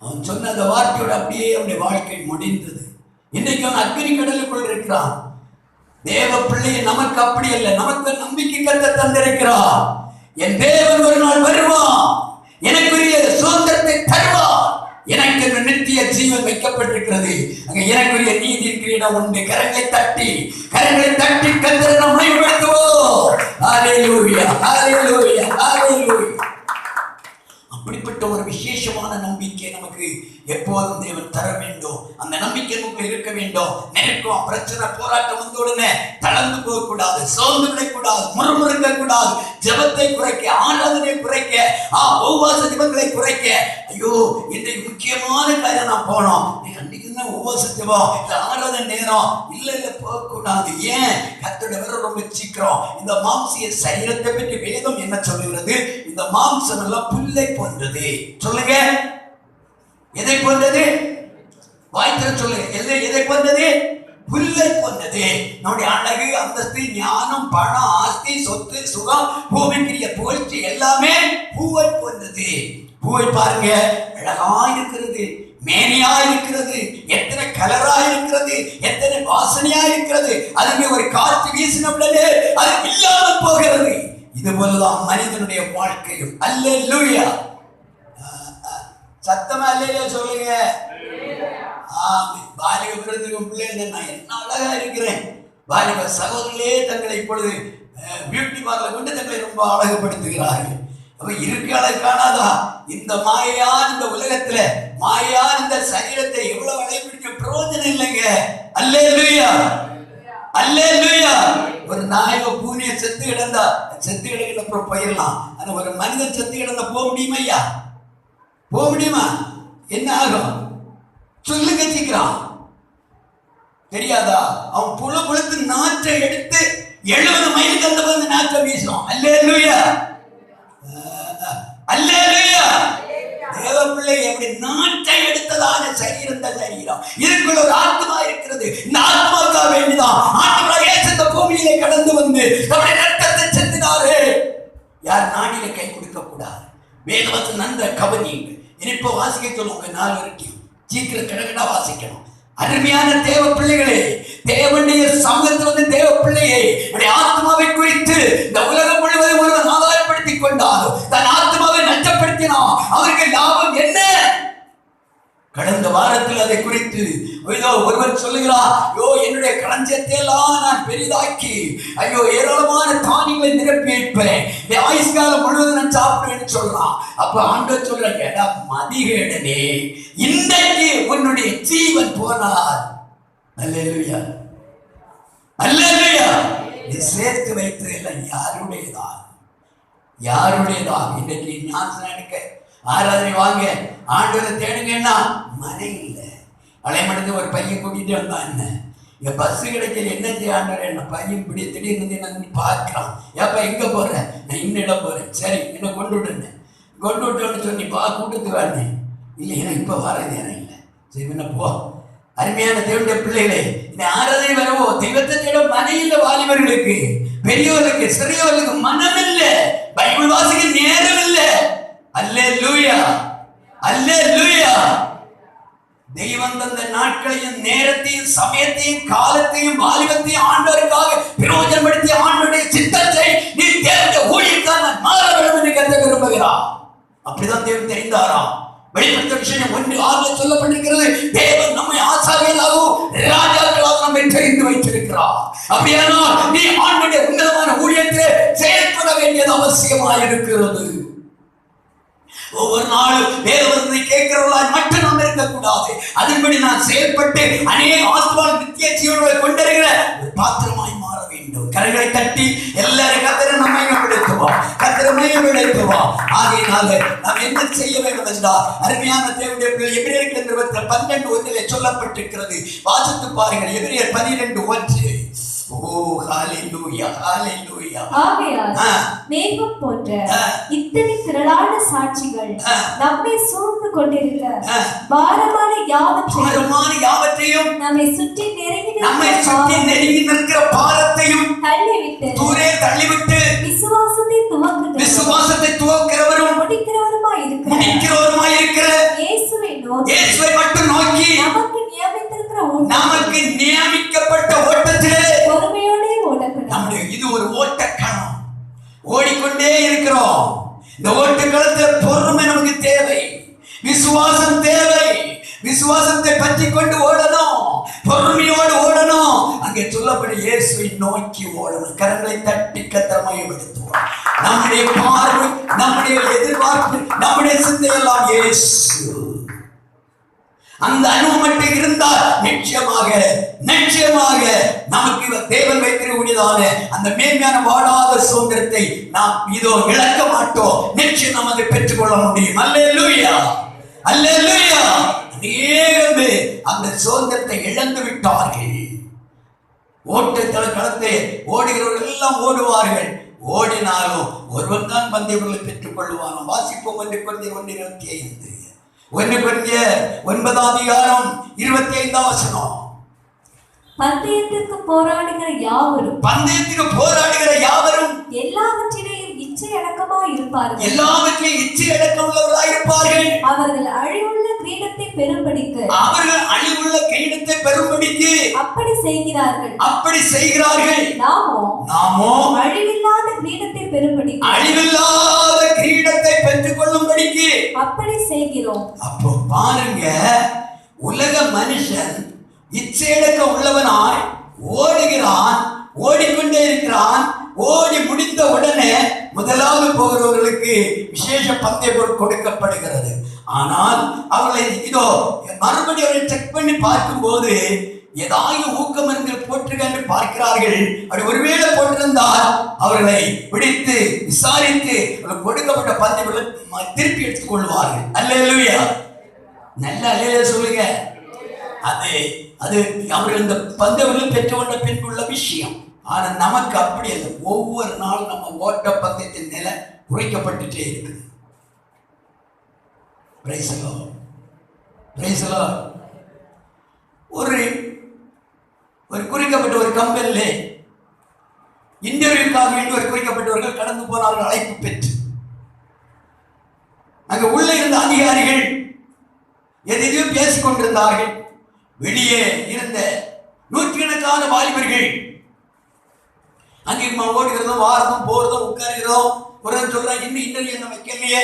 அவன் சொன்ன அந்த வார்த்தையோட அப்படியே அவனுடைய வாழ்க்கை முடிந்தது. இன்னைக்கு அவன் அக்கினி கடலுக்குள் இருக்கிறான். தேவ பிள்ளையை நமக்கு அப்படி அல்ல, நமக்கு நம்பிக்கை கர்த்தர் தந்திருக்கிறார். என் தேவன் ஒரு நாள் வருவான், எனக்குரிய சுதந்திரத்தை தருவார், எனக்கு நித்திய ஜீவன் வைக்கப்பட்டிருக்கிறது. அங்க எனக்குரிய நீதியின் கிரீடம் உண்டு. கரங்களை தட்டி கர்த்தரை நாம் மகிமைப்படுத்துவோம். ஹல்லேலூயா, ஹல்லேலூயா, ஹல்லேலூயா. அப்படிப்பட்ட ஒரு விசேஷமான நம்பிக்கை நமக்கு எப்போதும் தேவன் தர வேண்டும். அந்த நம்பிக்கை நமக்கு இருக்க வேண்டும். நெருக்கம், பிரச்சனை, போராட்டம் வந்த உடனே தளர்ந்து போகக்கூடாது, சோர்ந்து விடக்கூடாது, முறுமுறுக்க கூடாது. ஜெபத்தை குறைக்க, ஆராதனை குறைக்க, உபவாச ஜெபங்களை குறைக்க. ஐயோ இன்றைக்கு முக்கியமான காரியம் நான் போனோம், அன்னைக்கு தான் உபவாச ஜெபம், இந்த ஆராதனை நேரம் இல்ல போகக்கூடாது. ஏன்? கர்த்தருடைய வர ரொம்ப சீக்கிரம். இந்த மாம்சிய சரீரத்தை பற்றி வேதம் என்ன சொல்லுகிறது? இந்த மாம்சம் எல்லாம் புல்லை போன்றது. சொல்லுங்க, எதை போன்றது? வாய்த்திர சொல்லுங்க. எதை போன்றது? புல்லை போன்றது. நம்முடைய அழகு, அந்தஸ்து, ஞானம், பணம், ஆஸ்தி, சொத்து, சுகம், பூமிக்குரிய புகழ்ச்சி எல்லாமே பூவை போன்றது. பூவை பாருங்க, அழகா இருக்கிறது, மேனியா இருக்கிறது, எத்தனை கலரா இருக்கிறது, எத்தனை வாசனையா இருக்கிறது. அதுக்கு ஒரு காற்று வீசினவுடனே அது இல்லாமல் போகிறது. இது போலதான் மனிதனுடைய வாழ்க்கையும். அல்லேலூயா, சத்தமா அல்லேலூயா சொல்லுங்க. பாலிக பிறந்திருக்கும் பிள்ளைகள் நான் என்ன அழகா இருக்கிறேன். பாலிக சகோதரர்களே தங்களை இப்பொழுது பியூட்டி பார்லர் கொண்டு தங்களை ரொம்ப அழகுபடுத்துகிறார்கள். அப்ப இருக்க அழகு காணாதா? இந்த மாயான இந்த உலகத்துல மாயான இந்த சரீரத்தை எவ்வளவு அழைப்பிடிக்க பிரயோஜனம் இல்லைங்க. அல்லேலூயா, அல்லேலூயா. ஒரு நாயக பூனையை செத்து கிடந்தா செத்து கிடக்கிற அப்புறம் போயிடலாம். ஆனா ஒரு மனிதன் செத்து கிடந்தா போக முடியுமா? ஐயா போக முடியுமா? என்ன ஆகும் சொல்லுங்க சீக்கிரம். தெரியாதா? அவன் புழுத்து நாற்றை எடுத்து 70 மைலுக்கு அந்த நாற்றை வீசும். அல்லேலூயா. அல்லேலூயா. தேவ பிள்ளை எப்படி நாட்டை எடுத்ததான சரீரம் தான் சரீரம். இதுக்குள்ள ஒரு ஆத்மா இருக்கிறது. இந்த ஆத்மாவுக்காக வேண்டிதான் ஆண்டவராகிய இயேசு இந்த பூமியிலே கடந்து வந்து நம்முடைய ரத்தத்தை சிந்தினாரே. யார் நாடில கை கொடுக்க கூடாது. வேதவசனம் நன்ற கவனியுங்கள். இனிப்ப வாசிக்க சொல்லுங்க. 4 வரைக்கும் சீக்கிரம் கிடக்கடா வாசிக்கணும். அருமையான தேவ பிள்ளைகளே, தேவனுடைய சமூகத்தில் வந்து தேவ பிள்ளையை ஆத்மாவை குறித்து இந்த உலகம் முழுவதும் ஒருவன் ஆதாயப்படுத்திக் கொண்டாலும் தன் ஆத்மாவை நஷ்டப்படுத்தினான் அவருக்கு லாபம் என்ன? கடந்த வாரத்தில் அதை குறித்து ஒருவன் சொல்லுகிறார், ஐயோ என்னுடைய களஞ்சியத்தை எல்லாம் நான் பெரிதாக்கி ஐயோ ஏராளமான தானியங்களை நிரப்பி வைப்பேன், ஆயுஷ்காலம் முழுவதும் நான் சாப்பிடுவேன்னு சொல்றான். அப்ப ஆண்டவர் சொல்ற, மதிகேடனே, இன்றைக்கு உன்னுடைய ஜீவன் போனார். அல்லேலூயா, அல்லேலூயா. நீ சேர்த்து வைத்தது எல்லாம் யாருடையதான்? யாருடையதான்? இன்னைக்கு ஞானஸ்நானிக்க ஆராதனை வாங்க ஆண்டவரை தேடுங்கன்னா மனை இல்லை. அலைமடந்து ஒரு பையன் கூட்டிட்டு வந்தான். என்ன இங்க பஸ் கிடைக்கல, என்ன செய்ய ஆண்டவர்? என்ன பையன் இப்படி திடீர்னு என்ன பார்க்கலாம். ஏப்பா எங்க போற? நான் இன்னிடம் போறேன். சரி என்ன கொண்டு விடுனேன். கொண்டு விட்டோன்னு சொல்லி பா கூட்டத்து வேண்டேன். இல்லை ஏன்னா இப்ப வர நேரம் இல்லை. சரி என்ன போ. அருமையான தேவனுடைய பிள்ளைகளே, இந்த ஆராதனை வரவோ தெய்வத்தை தேட மனை இல்லை. வாலிபர்களுக்கு, பெரியவர்களுக்கு, சிறியவர்களுக்கு மனம் இல்லை. பைபிள் வாசிக்க நேரம் இல்லை. அல்லேலூயா, அல்லேலூயா. தெய்வம் தந்த நாட்களையும் நேரத்தையும் சமயத்தையும் காலத்தையும் வாலிபத்தையும் ஆண்டவருக்காக பிரயோஜனப்படுத்திய ஆண்டவருடைய சித்தத்தை நீ தேர்ந்த ஊழியக்காக நான் மாற வேண்டும் என்று கருத விரும்புகிறார். அப்படிதான் தேவன் தெரிந்தாராம். வெளிப்படுத்த விஷயம் 1:6 சொல்லப்பட்டிருக்கிறது. தேவன் நம்மை ஆசாரியர்களாகவும் ராஜாக்களாகவும் நம்மை தெரிந்து வைத்திருக்கிறார். அப்படியானால் நீ ஆண்டவருடைய உன்னதமான ஊழியத்தில் செயல்பட வேண்டியது அவசியமாக இருக்கிறது. ஒவ்வொரு நாளும் வேதவசனத்தை கேட்கிறவர்களாய் மட்டும் நாம் இருக்கக்கூடாது. அதன்படி நான் செயல்பட்டு அநேக ஆசீர்வாத நித்திய ஜீவனை கொண்டிருக்கிற ஒரு பாத்திரமாய் மாற வேண்டும். கரைகளை தட்டி எல்லாரும் கர்த்தரை நம்மை மேம்படுத்துவோம், கர்த்தரை மேம்படுத்துவோம். ஆகையினால நாம் என்ன செய்ய வேண்டும் என்றால், அருமையான தேவனுடைய பிள்ளை எபிரேயர் நிருபத்தில் 12:1 சொல்லப்பட்டிருக்கிறது. வாசித்து பாருங்கள். எபிரேயர் 12:1. ஓ ஹalleluya, ஹalleluya. ஆகையால் மேகம் போன்ற இத்தனை திரளான சாட்சிகள் நம்மை சூழ்ந்து கொண்டிருக்க பாரமான யாவற்றையும் நம்மை சுற்றி நெருங்கி நிற்கிற பாரத்தையும் தள்ளிவிட்டு விசுவாசத்தை துவக்கிறவரும் முடிக்கிறவருமாய் இருக்கிற இயேசுவை மட்டும் நோக்கி நமக்கு நியமிக்கப்பட்ட ஓட்டத்திலே பொறுமையோடு ஓடணும். நம்முடைய இது ஒரு ஓட்டக்களம். ஓடிக்கொண்டே இருக்கிறோம். இந்த ஓட்டக்களத்தில் பொறுமை நமக்கு தேவை, விசுவாசம் தேவை. விசுவாசத்தை பற்றி கொண்டு ஓடணும், பொறுமையோடு ஓடணும். அங்கே சொல்லப்படி இயேசுவை நோக்கி ஓடணும். கரங்களை தட்டி கர்த்தரை மையப்படுத்துவோம். நம்முடைய பார்வை, நம்முடைய எதிர்பார்ப்பு, நம்முடைய சிந்தையெல்லாம் இயேசு. அந்த அனுபவம் மட்டும் இருந்தால் நிச்சயமாக நமக்கு தேவன் வைத்திருக்கக்கூடியதான அந்த மேன்மையான வாழாத சுதந்திரத்தை நாம் இதோ இழக்க மாட்டோம். நிச்சயம் நாம் அதை பெற்றுக்கொள்ள முடியும். அல்லேலூயா, அல்லேலூயா. அநேகர் அந்த சுதந்திரத்தை இழந்து விட்டார்கள். ஓட்டத்தள களத்தை ஓடுகிறவர்கள் எல்லாம் ஓடுவார்கள். ஓடினாலும் ஒருவன் தான் பந்தயங்களை பெற்றுக் கொள்வானோ. வாசிப்போம். 1 Corinthians 1:9 பந்தயத்துக்கு போராடுகிற யாவரும் எல்லாவற்றிலேயும் இச்சையடக்கமாய் இருப்பார்கள். அவர்கள் அழிவுள்ள கிரீடத்தை பெறும்படிக்கு அப்படி செய்கிறார்கள். நாமோ அழிவில்லாத கிரீடத்தை பெற்றுக் கொள்ளும்படிக்கு அப்படி செய்கிறோம். அப்போ பாருங்க, உலக மனுஷன் இச்சையடக்க உள்ளவனாய் ஓடுகிறான், ஓடிக்கொண்டே இருக்கிறான். ஓடி முடிந்த உடனே முதலாவது போகிறவர்களுக்கு விசேஷ பந்தய பொருள் கொடுக்கப்படுகிறது. ஆனால் அவர்களை இதோ மறுபடியும் அவரை செக் பண்ணி பார்க்கும் போது ஏதாவது ஊக்கமருந்துகள் போட்டிருக்க பார்க்கிறார்கள். அப்படி ஒருவேளை போட்டிருந்தால் அவர்களை பிடித்து விசாரித்து கொடுக்கப்பட்ட பந்தயங்களை திருப்பி எடுத்துக் கொள்வார்கள். அல்லேலூயா, நல்ல அல்லேலூயா சொல்லுங்க. அது அவர்கள் இந்த பந்தயங்களை பெற்றுக்கொண்ட பின்புள்ள விஷயம். ஆனா நமக்கு அப்படி இல்லை. ஒவ்வொரு நாளும் நம்ம ஓட்ட பந்தயத்தின் நிலை குறைக்கப்பட்டுட்டே இருக்குது. Praise the Lord, praise the Lord. ஒரு குறிக்கப்பட்ட ஒரு கம்பெனிலே இன்டர்வியூக்காக வேண்டி ஒரு குறிக்கப்பட்டவர்கள் கடந்து போனார்கள் அழைப்பு பெற்று. அங்க உள்ளே இருந்த அதிகாரிகள் எதையோ பேசிக் கொண்டிருந்தார்கள். வெளியே இருந்த நூற்றுக்கணக்கான வாலிபர்கள் அங்கே ஓடுகிறதும் வாரதும் போறதும் உட்காருகிறோம். ஒரு சொல்றாங்க, இன்னும் இன்டர்வியூ நம்ம வைக்கலையே,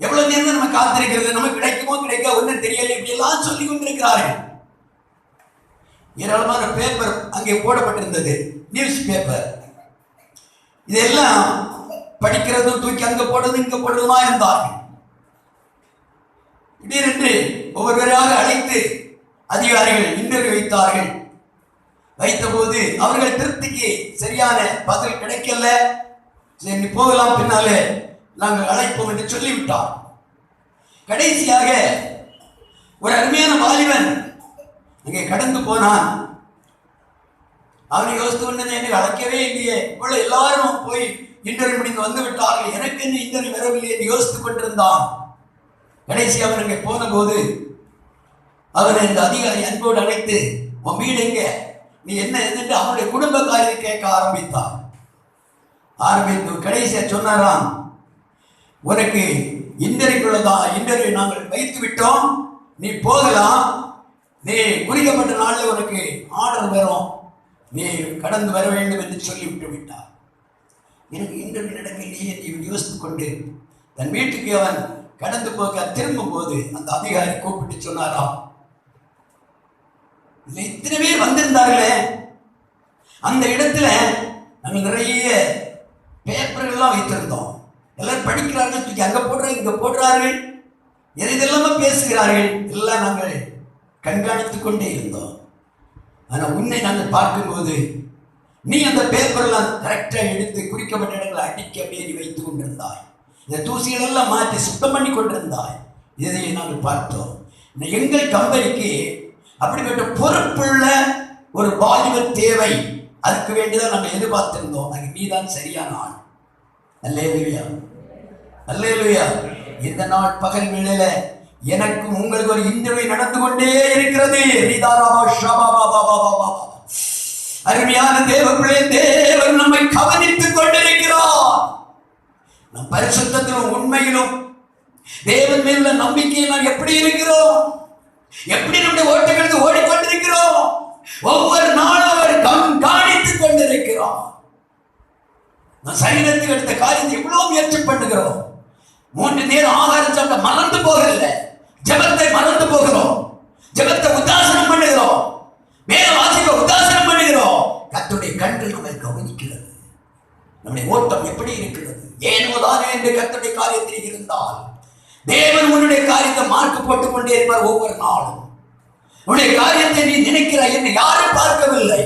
எவ்வளவு நேரம் நம்ம காத்திருக்கிறது, நமக்கு கிடைக்குமோ கிடைக்க ஒன்றும் தெரியல, இப்படி எல்லாம் சொல்லி கொண்டிருக்கிறார்கள். ஏராளமான பேப்பர் அங்கே போடப்பட்டிருந்தது, நியூஸ் பேப்பர். இதெல்லாம் படிக்கிறதும் தூக்கி அங்க போடுறது இங்க போடுறதுமா இருந்தார்கள். திடீரென்று ஒவ்வொருவராக அழைத்து அதிகாரிகள் இன்டர்வியூ வைத்தார்கள். வைத்த போது அவர்கள் திருப்திக்கு சரியான பதில் கிடைக்கல. சரி போகலாம், பின்னாலே நாங்கள் அழைப்போம் என்று சொல்லிவிட்டார். கடைசியாக ஒரு அருமையான வாலிபன் அங்கே கடந்து போனான். அவனை யோசித்து கொண்டு எனக்கு அழைக்கவே இல்லையே, இவ்வளவு எல்லாரும் போய் இன்டர்வியூ முடிந்து வந்து விட்டார்கள், எனக்கு என்ன இன்டர்வியூ வரவில்லை என்று யோசித்துக் கொண்டிருந்தான். கடைசி அவன் அங்கே போன போது அவனை இந்த அதிகாரி அன்போடு அழைத்து, உன் வீடு எங்க, நீ என்ன என்று அவனுடைய குடும்ப காரியத்தை கேட்க ஆரம்பித்தான். ஆரம்பித்து கடைசியா சொன்னாராம், உனக்கு இன்டர்வியூ நாங்கள் வைத்து விட்டோம், நீ போகலாம், நீ குறிக்கப்பட்ட நாளில் உனக்கு ஆர்டர் வரும், நீ கடந்து வர வேண்டும் என்று சொல்லிவிட்டு விட்டார். எனக்கு இன்டர்வியூ நடக்கலையே என்று யோசித்துக் கொண்டு தன் வீட்டுக்கு அவன் கடந்து போக திரும்பும் போது அந்த அதிகாரி கூப்பிட்டு சொன்னாராம், இத்தனை பேர் வந்திருந்தார்களே, அந்த இடத்துல நாங்கள் நிறைய பேப்பர்கள் எல்லாம் வைத்திருந்தோம், எல்லாரும் படிக்கிறார்கள், தூக்கி அங்க போடுறாங்க இங்க போடுறார்கள், எதெல்லாம பேசுகிறார்கள், எல்லாம் நாங்கள் கண்காணித்துக் கொண்டே இருந்தோம். ஆனா உன்னை நாங்கள் பார்க்கும்போது நீ அந்த பேப்பர்லாம் கரெக்டா எடுத்து குறிக்கப்பட்ட இடங்களை அடிக்க அப்படியே நீ வைத்துக் கொண்டிருந்தாய், இந்த தூசிகள் எல்லாம் மாற்றி சுத்தம் பண்ணி கொண்டிருந்தாய். இதை நாங்கள் பார்த்தோம். எங்கள் கம்பெனிக்கு அப்படிப்பட்ட பொறுப்புள்ள ஒரு வாலிபர் தேவை, அதுக்கு வேண்டிதான் நாங்கள் எதிர்பார்த்திருந்தோம். அங்கே நீதான் சரியான ஆள். அல்லேலூயா, அல்லேலூயா. இந்த நாள் பகல் வேளையில எனக்கும் உங்களுக்கு ஒரு இன்டர்வியூ நடந்து கொண்டே இருக்கிறது. அருமையான தேவர்களே, தேவன் நம்மை கவனித்துக் கொண்டிருக்கிறார். நம் பரிசுத்தத்திலும் உண்மையிலும் தேவன் மேல நம்பிக்கையை நாம் எப்படி இருக்கிறோம், எப்படி நம்முடைய ஓட்டங்களுக்கு ஓடிக்கொண்டிருக்கிறோம், ஒவ்வொரு நாளும் அவர் கண்காணித்துக் கொண்டிருக்கிறோம். நான் சரீரத்துக்கு எடுத்த காரியத்தை எவ்வளவு முயற்சி பண்ணுகிறோம். 3 நேரம் ஆகாரம் சாப்பிட மறந்து போகல, ஜெபத்தை மறந்து போகிறோம், ஜெபத்தை உதாசனம் பண்ணுகிறோம், வேத வாசிக்க உதாசனம் பண்ணுகிறோம். கர்த்தருடைய கண்கள் நம்மை கவனிக்கிறது. நம்முடைய ஓட்டம் எப்படி இருக்கிறது, ஏனோதானே என்று கர்த்தருடைய காரியத்தில் இருந்தால் தேவன் உன்னுடைய காரியத்தை மார்க் போட்டுக் கொண்டே இருப்பார். ஒவ்வொரு நாளும் உன்னுடைய காரியத்தை நீ நினைக்கிறாய் என்று யாரும் பார்க்கவில்லை.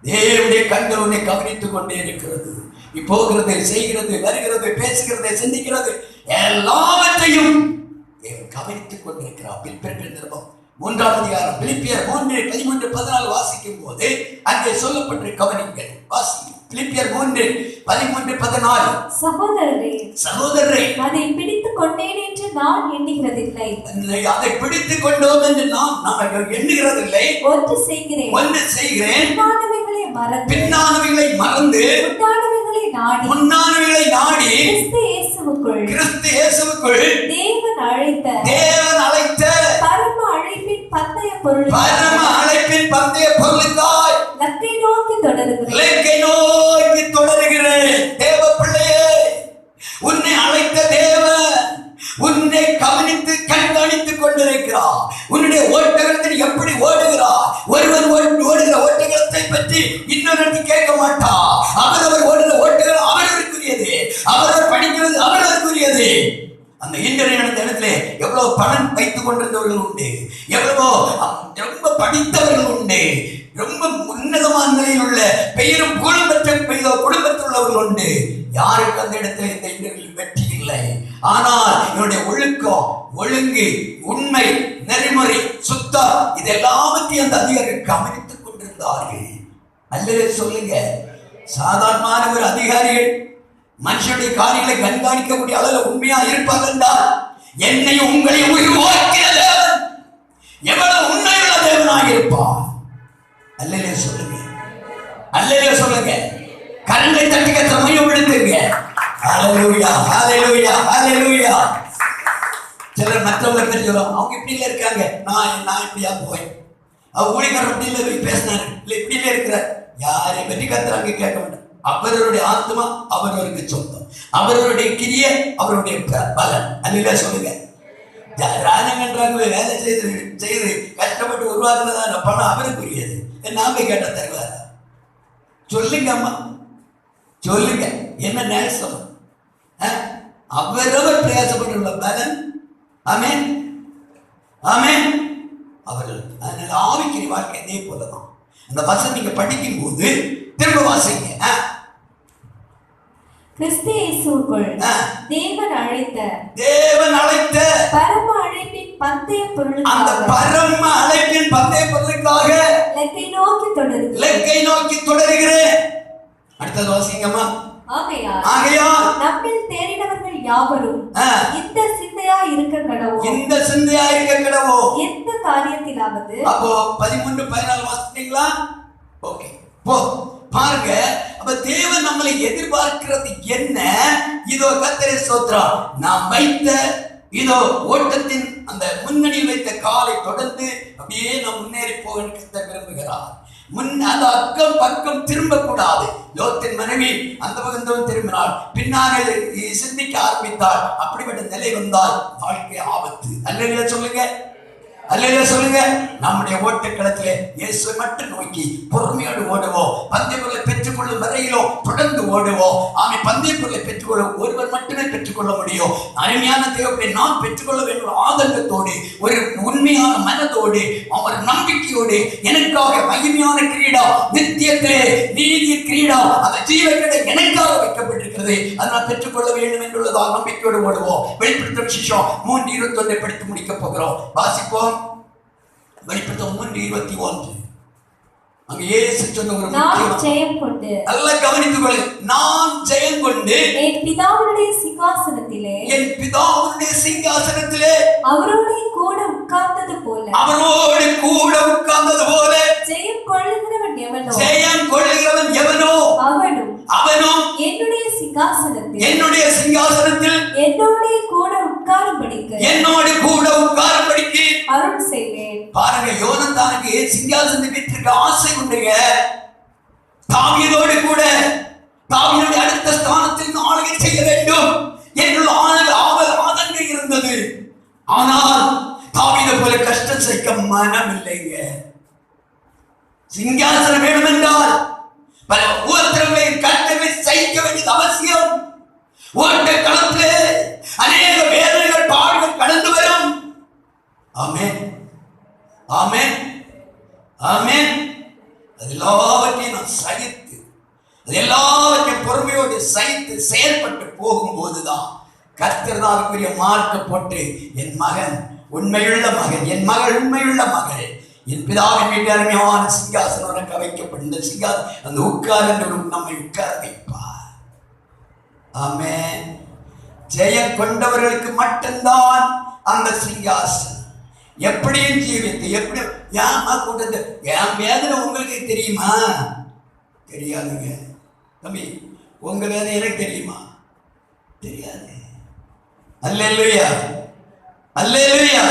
தேவனுடைய கண்கள் உன்னை கவனித்துக் கொண்டே இருக்கிறது. நீ போகிறது, செய்கிறது, வருகிறது, பேசுகிறது, சிந்திக்கிறது, எல்லாவற்றையும் கவனித்துக் கொண்டிருக்கிறார். பிலிப்பியர் நிருபம் 3ஆம் அதிகாரம் பிலிப்பியர் 3:13-14 வாசிக்கும் போது அங்கே சொல்லப்பட்டு கவனிங்கள். வாசிக்கும். பிலிப்பியர் 3:13-14. சகோதரரே, அதை பிடித்துக் கொண்டேன் என்று நான் எண்ணுகிறதில்லை. அதை பிடித்துக் கொண்டோம் என்று நாம் எண்ணுகிறதில்லை. ஒன்று செய்கிறேன். பின்னானவைகளை மறந்து முன்னானவைகளை நாடி கிறிஸ்து இயேசுவுக்குள் தேவன் அழைத்த பரம அழைப்பின் பந்தய பொருளுக்காய் லக்கை நோக்கி தொடருகிறேன். தேவ பிள்ளையே, உன்னை அழைத்த தேவன் உன்னை கவனித்து கண்காணித்துக் கொண்டிருக்கிறார். உன்னுடைய ஓட்டங்கள் எப்படி ஓடுகிறார். ஒருவர் ஓடுகிற ஓட்டங்களை பற்றி இன்னொரு கேட்க மாட்டார். அவரவர் ஓடுகிற ஓட்டங்கள் அவரவருக்குரியது, அவரவர் படிக்கிறது அவரவருக்குரியது. அந்த இன்டர்வியூ நடந்த இடத்துல எவ்வளவு பணம் வைத்துக் கொண்டிருந்தவர்கள் உண்டு, எவ்வளவோ ரொம்ப படித்தவர்கள் உண்டு, ரொம்ப உன்னதமான நிலையில் உள்ள பெயரும் புகழும் பெற்ற குடும்பத்தில் உள்ளவர்கள் உண்டு. யாருக்கு அந்த இடத்துல இந்த இன்டர்வியூ வெற்றி இல்லை. ஆனால் என்னுடைய ஒழுக்கம், ஒழுங்கு, உண்மை, நெறிமுறை, சுத்தம், இது எல்லாவற்றையும் அந்த அதிகாரிகள் கவனித்துக் கொண்டிருந்தார்கள். அல்லது சொல்லுங்க, சாதாரணமான ஒரு அதிகாரிகள் மனுஷனுடைய காரியங்களை கண்காணிக்கக்கூடிய அளவில் உண்மையா இருப்பார்கள் என்றால் என்னை உங்களை உருவாக்கிய தேவன் எவ்வளவு உண்மையுள்ள தேவனாக இருப்பார். அல்லேலூயா சொல்லுங்க, அல்லேலூயா சொல்லுங்க. கரங்களை தட்டி கர்த்தரை மையப்படுத்துங்க. ஹalleluya, ஹalleluya, ஹalleluya. சிலர் மற்றவங்களை பற்றி சொல்லுவாங்க, அவங்க இப்படில இருக்காங்க, நான் இப்படியா போய் அவங்க ஊழியக்காரர் இப்படில போய் பேசினாரு, இல்லை இப்படில இருக்கிற யாரை பற்றி கர்த்தர் கேட்க மாட்டார். அவருடைய ஆத்மா அவரவருக்கு சொந்தம், அவருடைய கிரியை அவருடைய பலன். அல்லேலூயா சொல்லுங்க. ராஜங்கன்றாங்க வேலை செய்து கஷ்டப்பட்டு உருவாக்குனதான பணம் அவருக்குரியது, நாம கேட்ட தருவாரா? சொல்லுங்க அம்மா, சொல்லுங்க. என்ன நேசம்? அவரவர் பிரயாசப்பட்டுள்ள பலன். ஆமென், ஆமென். அவர்கள் அதனால ஆவிக்குரிய வாழ்க்கை இதே போலதான். அந்த வசனம் நீங்க படிக்கும் போது திரும்ப வாசிங்க. கிறிஸ்து இயேசுவுக்குள் தேவன் அழைத்த பரம அழைப்பின் பந்தய பொருளுக்காக, அந்த பரம அழைப்பின் பந்தய பொருளுக்காக இலக்கை நோக்கி தொடருகிறேன். அடுத்தது வாசிங்கம்மா. ஆகையால் நம்மில் தேறினவர்கள் யாவரும் இந்த சிந்தையா இருக்க கடவோ, எந்த காரியத்திலாவது. அப்போ 13-14 வாசிட்டீங்களா? ஓகே, போ பாருங்க. அப்ப தேவன் நம்மளை எதிர்பார்க்கிறது என்ன? இதோ கர்த்தரே ஸ்தோத்திரம், நாம் வைத்த இதோ ஓட்டத்தின் அந்த முன்னணியில் வைத்த காலை தொடர்ந்து அப்படியே நாம் முன்னேறி போக கர்த்தர் விரும்புகிறார். அந்த அக்கம் பக்கம் திரும்ப கூடாது. லோத்தின் மனைவி அந்த பக்கம் திரும்பினாள், பின்னாலே சிந்திக்க ஆரம்பித்தாள். அப்படிப்பட்ட நிலை வந்தால் வாழ்க்கை ஆபத்து. அல்லேலூயா சொல்லுங்க, அல்லேலூயா சொல்லுங்க. நம்முடைய ஓட்டக்களத்திலே இயேசுவை மட்டும் நோக்கி பொறுமையோடு ஓடுவோம். பந்தய பொருளை பெற்றுக்கொள்ளும் வரையிலோ தொடர்ந்து ஓடுவோம். ஆமை பந்தய பொருளை பெற்றுக்கொள்ள ஒருவர் மட்டுமே பெற்றுக்கொள்ள முடியும். அருமையான தேவனை நாம் பெற்றுக்கொள்ள வேண்டும். ஆதங்கத்தோடு, ஒரு உண்மையான மனதோடு, ஒரு நம்பிக்கையோடு, எனக்காக மகிமையான கிரீடா, நித்தியத்திலே நீதிய கிரீடா, அந்த ஜீவ கிரீடா எனக்காக வைக்கப்பட்டிருக்கிறது, அதனால் பெற்றுக்கொள்ள வேண்டும் என்றுள்ளதாக நம்பிக்கையோடு ஓடுவோம். வெளிப்படுத்தும் விசேஷம் 3:21 படித்து முடிக்க போகிறோம். வாசிப்போம். வெளிப்படுத்தும் 3:21. அங்க இயேசு சொன்ன ஒரு நான் ஜெயம் கொண்டு, நல்லா கவனித்துக் கொள்ளுங்கள், நான் ஜெயம் கொண்டு என் பிதாவுடைய சிங்காசனத்திலே அவரோடு கூட உட்கார்ந்தது போல ஜெயம் கொள்ளுகிறவன் எவனோ அவனும் என்னுடைய சிங்காசனத்தில் என்னோடு கூட உட்காரும்படிக்கு அருள் செய்வேன். பாருங்க, யோனத்தானுக்கு சிங்காசனத்தை பெற்றிருக்க ஆசை உண்டுங்க. தாவீதோடு கூட தாவீதுடைய அடுத்த ஸ்தானத்தில் ஆளுகை செய்ய வேண்டும் என்று ஆதங்க இருந்தது. ஆனால் தாவீதை போல கஷ்டம் சகிக்க மனம் இல்லைங்க. சிங்காசனம் வேணும் என்றால் பல உபத்திரங்களை கஷ்டங்களை சகிக்க வேண்டியது அவசியம். ஓட்ட களத்திலே அநேக வேதனைகள் பாடுகள் கடந்து வரும். ஆமென், ஆமென், ஆமென். அது எல்லாவற்றையும் நான் சகித்து, அது எல்லாவற்றையும் பொறுமையோடு சகித்து செயல்பட்டு போகும்போதுதான் கர்த்தர் தான் அதுக்குரிய மார்க்க போட்டு, என் மகன் உண்மையுள்ள மகன், என் மகள் உண்மையுள்ள மகள், என் பிதாவின் வீட்டு அருமையான சிங்காசனம் உனக்கு வைக்கப்படும். இந்த சிங்காசனம் அந்த உட்கார் என்று நம்மை உட்கார வைப்பார். ஆமென். ஜெயம் கொண்டவர்களுக்கு மட்டும்தான் அந்த சிங்காசனம். எப்படியும் ஜீவித்து எப்படி ஏமா கூட்டத்தை என் வேதனை உங்களுக்கு தெரியுமா? தெரியாதுங்க தம்பி, உங்க வேதனை எனக்கு தெரியுமா? தெரியாது. அல்லேலூயா, அல்லேலூயா.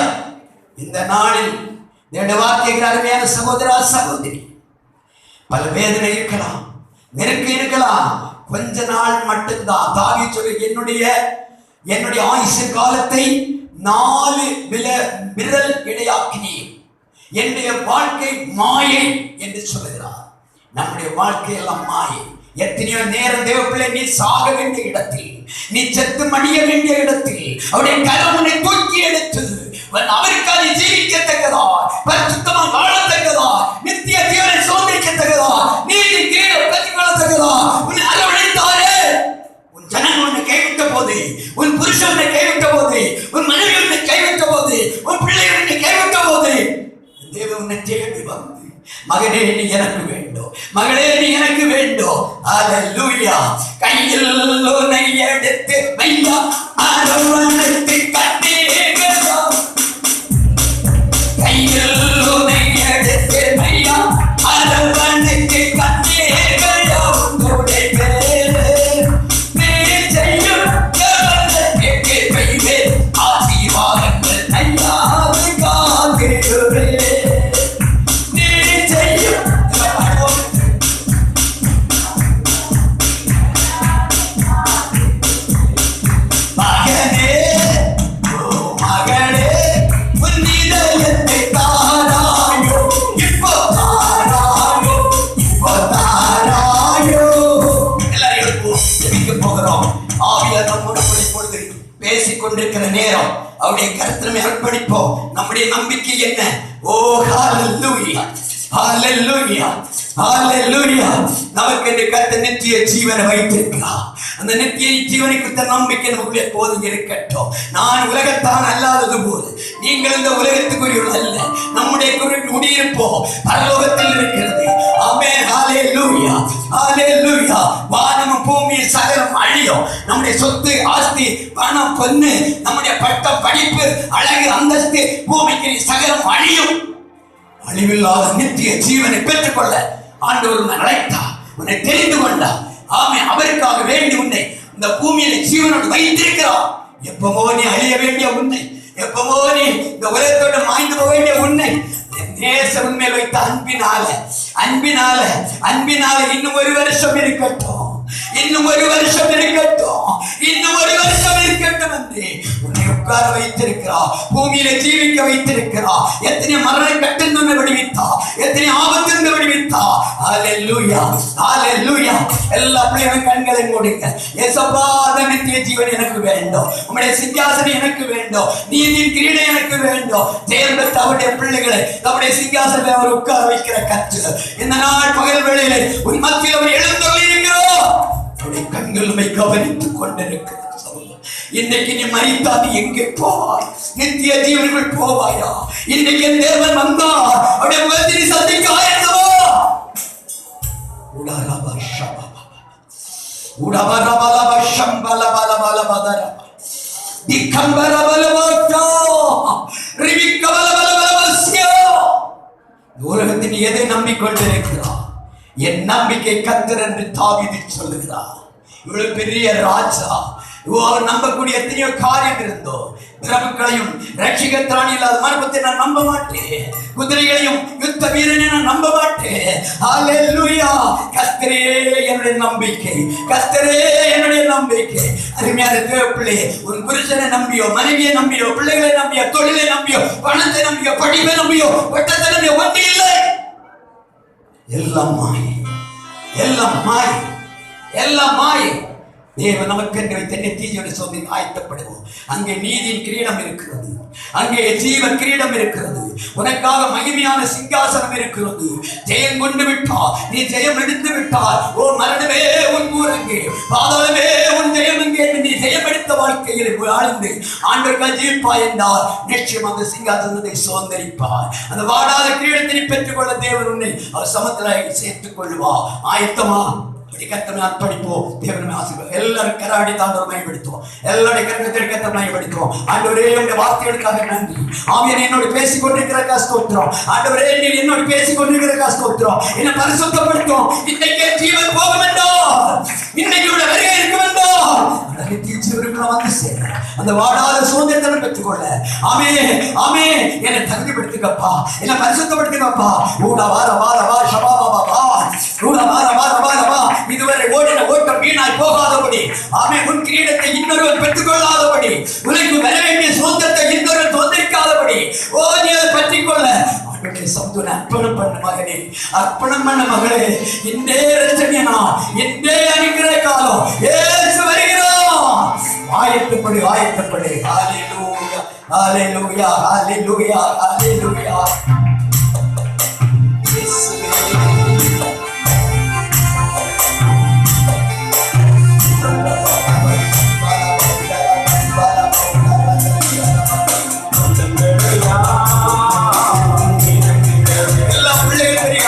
இந்த நாளில் என்னுடைய வார்த்தைகள் அருமையான சகோதரா சகோதரி, பல வேதனை இருக்கலாம், நெருக்க இருக்கலாம். கொஞ்ச நாள் மட்டும்தான். தாவீது சொல்லி, என்னுடைய ஆயுசு காலத்தை 4 விரல் இடையாக்கினீர், என்னுடைய வாழ்க்கை மாயை என்று சொல்லுகிறார். நம்முடைய வாழ்க்கை எல்லாம் மாயை. எத்தனையோ நேரம் தேவப்பிள்ளை நீ சாக வேண்டிய இடத்தில், நீ செத்து மடிய வேண்டிய இடத்தில் அவருடைய கரமுனை தூக்கி எடுத்து அவருக்காக ஜீவிக்கத்தக்கதா, பரிசுத்தமாக வாழத்தக்கதா, நித்திய ஜீவனை சோதரிக்கத்தக்கதா, நீதி கீழே பிரதிபலத்தக்கதா உன்னை அரவணைத்தாரே. உன் ஜனங்கள் உன்னை கைவிட்ட போது, உன் புருஷன் உன்னை கைவிட்ட போது, உன் மனைவி உன்னை கைவிட்ட போது, உன் பிள்ளைகள் உன்னை கைவிட்ட போது, தேவன் உன்னை தேடி வந்து மகனே நீ எனக்கு வேண்டும், மகளே நீ எனக்கு வேண்டும். அல்லேலூயா. கையில் உன்னை எடுத்து மையா அரவணைத்து கண்டீர்களோ, கையில் உன்னை எடுத்து மையா அரவணைத்து கண்டீர்களோ, உன்னுடைய பேரு நீ செய்யும் ஜெபத்துக்கு வைவே ஆசீர்வாதங்கள் ஐயாவை காக்கிறே. பேசிக்கொண்டிருக்கிற நேரம் அவருடைய கருத்தினை அர்ப்பணிப்போம். நம்முடைய நம்பிக்கை என்ன? ஓ ஹalleluya, ஹalleluya, ஹalleluya. நமக்கு இந்த கர்த்தர் நித்திய ஜீவனை வைத்திருக்கிறார். அந்த நித்திய ஜீவனை குறித்த நம்பிக்கை நமக்குள்ளே போதும் இருக்கட்டும். நான் உலகத்தான் அல்லாதது போது நீங்கள் இந்த உலகத்துக்குரியவர்கள் அல்ல. நம்முடைய குடியிருப்போ பரலோகத்தில் இருக்கிறது. ஆமென். ஹalleluya, ஹalleluya. வானமும் பூமியும் சகலம் அழியும். நம்முடைய சொத்து ஆஸ்தி பணம் பொண்ணு நம்முடைய பட்டம் படிப்பு அழகு அந்தஸ்து பூமிக்கு சகலம் அழியும். அழிவில்லாத நித்திய ஜீவனை பெற்றுக்கொள்ள ஆண்டவர் உன்னை அழைத்தார், உன்னை தெரிந்து கொண்டார். ஆமென். அவருக்காக வேண்டி உன்னை இந்த பூமியில ஜீவனோடு வைத்திருக்கிறார். எப்பவோ நீ அழிய வேண்டிய உன்னை, எப்பவோ நீ இந்த உலகத்தோடு மாய்ந்து போக வேண்டிய உன்னை நேச உண்மையில் வைத்த அன்பினால அன்பினால அன்பினால இன்னும் ஒரு வருஷம் இருக்கட்டும், இன்னும் ஒரு வருஷம் இருக்கட்டும், இன்னும் ஒரு வருஷம் இருக்கட்டும் என்று உன்னை உட்கார வைத்திருக்கிறார். பூமியில ஜீவிக்க வைத்திருக்கிறார். எத்தனை மரண கட்டிலிருந்து விடுவித்தா, எத்தனை ஆபத்திலிருந்து விடுவித்தா. ஹalleluya, ஹalleluya. எல்லா பிள்ளைகளும் கண்களை மூடுங்க. இயேசுவா, நித்திய ஜீவன் எனக்கு வேண்டும், உம்முடைய சிங்காசனம் எனக்கு வேண்டும், நீதியின் கிரீடம் எனக்கு வேண்டும். ஜெயம் பெற்ற அவருடைய பிள்ளைகளை நம்முடைய சிங்காசனத்தை அவர் உட்கார வைக்கிற கற்று இந்த நாள் பகல் வேளையிலே உன் மத்தியில் அவர் எழுந்தருளியிருக்கிறார். அவருடைய கண்கள் உம்மை கவனித்துக் கொண்டிருக்கிறது. இன்னைக்கு நீ மரித்தா நீ எங்கே போவாய்? நித்திய ஜீவனுக்குள் போவாயா? இன்னைக்கு தேவன் வந்தா அவருடைய முகத்தை நீ சந்திக்க ஆயத்தமா? உலகத்தின் எதை நம்பிக்கொண்டிருக்கிறார்? என் நம்பிக்கை கர்த்தர் என்று தாவீது சொல்லுகிறார். இவ்வளவு பெரிய ராஜா, அவர் நம்பக்கூடிய எத்தனையோ காரியம் இருந்தோ, பிரபுக்களையும் ரட்சிகத்ராணி இல்லாத மர்மத்தை நான் நம்ப மாட்டேன், குதிரைகளையும் யுத்த வீரனை நான் நம்ப மாட்டேன். ஹalleluya. கர்த்தரே என்னுடைய நம்பிக்கை, கர்த்தரே என்னுடைய நம்பிக்கை. அருமையான தேவப்பிள்ளை, உன் புருஷனை நம்பியோ, மனைவியை நம்பியோ, பிள்ளைகளை நம்பியோ, தொழிலை நம்பியோ, பணத்தை நம்பியோ, படிப்பை நம்பியோ, பட்டத்தை நம்பியோ ஒன்று இல்லை. எல்லாம் மாய், எல்லாம் மாய், எல்லாம் மாய். தேவன் நமக்கு என்று வைத்த நித்திய சொல்லி ஆயத்தப்படுவோம். அங்கே நீதியின் கிரீடம் இருக்கிறது, அங்கே ஜீவ கிரீடம் இருக்கிறது, உனக்காக மகிமையான சிங்காசனம் இருக்கிறது. ஜெயம் கொண்டு விட்டார், நீ ஜெயம் எடுத்து விட்டார். ஓ மரணமே உன் ஊரங்கே, பாதாளமே உன் ஜெயம் எங்கே? நீ ஜெயம் எடுத்த வாழ்க்கையில் வாழ்ந்து ஆண்டவர்கள் ஜீவிப்பாய் என்றார். நிச்சயம் அந்த சிங்காசனத்தை சுதந்திரிப்பார். அந்த வாடாத கிரீடத்தை பெற்றுக்கொள்ள தேவன் உன்னை அவர் சமத்தில் சேர்த்துக் கொள்வார். ஆயத்தமா? கர்த்தனை அர்ப்பணிப்போம். தேவனை ஆசீர்வாதம். எல்லாரும் கராடி தாண்டவர் மையப்படுத்துவோம். எல்லாருடைய கர்த்தத்தை மையப்படுத்துவோம். ஆண்டவரே உங்களுடைய வார்த்தைகளுக்காக நன்றி. ஆவியானவரே என்னோடு பேசிக் கொண்டிருக்கிற ஸ்தோத்திரம். ஆண்டவரே நீர் என்னோடு பேசிக் கொண்டிருக்கிற ஸ்தோத்திரம். என்னை பரிசுத்தப்படுத்தும். இன்னைக்கு ஜீவன் போக வேண்டாம், இன்னைக்கு உள்ள வருகை இருக்க வேண்டாம். நித்திய ஜீவனுக்குள்ள வந்து சேர அந்த வாடாத சுதந்திரத்தை பெற்றுக்கொள்ள ஆமே ஆமே என்னை தகுதிப்படுத்துங்கப்பா, என்னை பரிசுத்தப்படுத்துங்கப்பா. ஊடா வார வார வா ஷபா பாபா, ஊடா வார வார வார வா. இதுவரை ஓடின ஓட்டம் வீணாய் போகாதபடி, ஆமே உன் கிரீடத்தை இன்னொருவர் பெற்றுக்கொள்ளாதபடி, உனக்கு வர வேண்டிய சுதந்திரத்தை இன்னொருவர் தொந்தரிக்காதபடி ஓ நீ அதை பற்றிக்கொள்ள சப்துன அர்ப்பணம் பண்ண மகனே, அர்ப்பணம் பண்ண மகளே. இன்றே ரட்சணியனா, இன்றே அனுக்கிற காலம் ஏசு வருகிறான். ஆயத்தப்படு, ஆயத்தப்படு. ஹalleluya, ஹalleluya, ஹalleluya, ஹalleluya. எல்லா பிள்ளைகளும்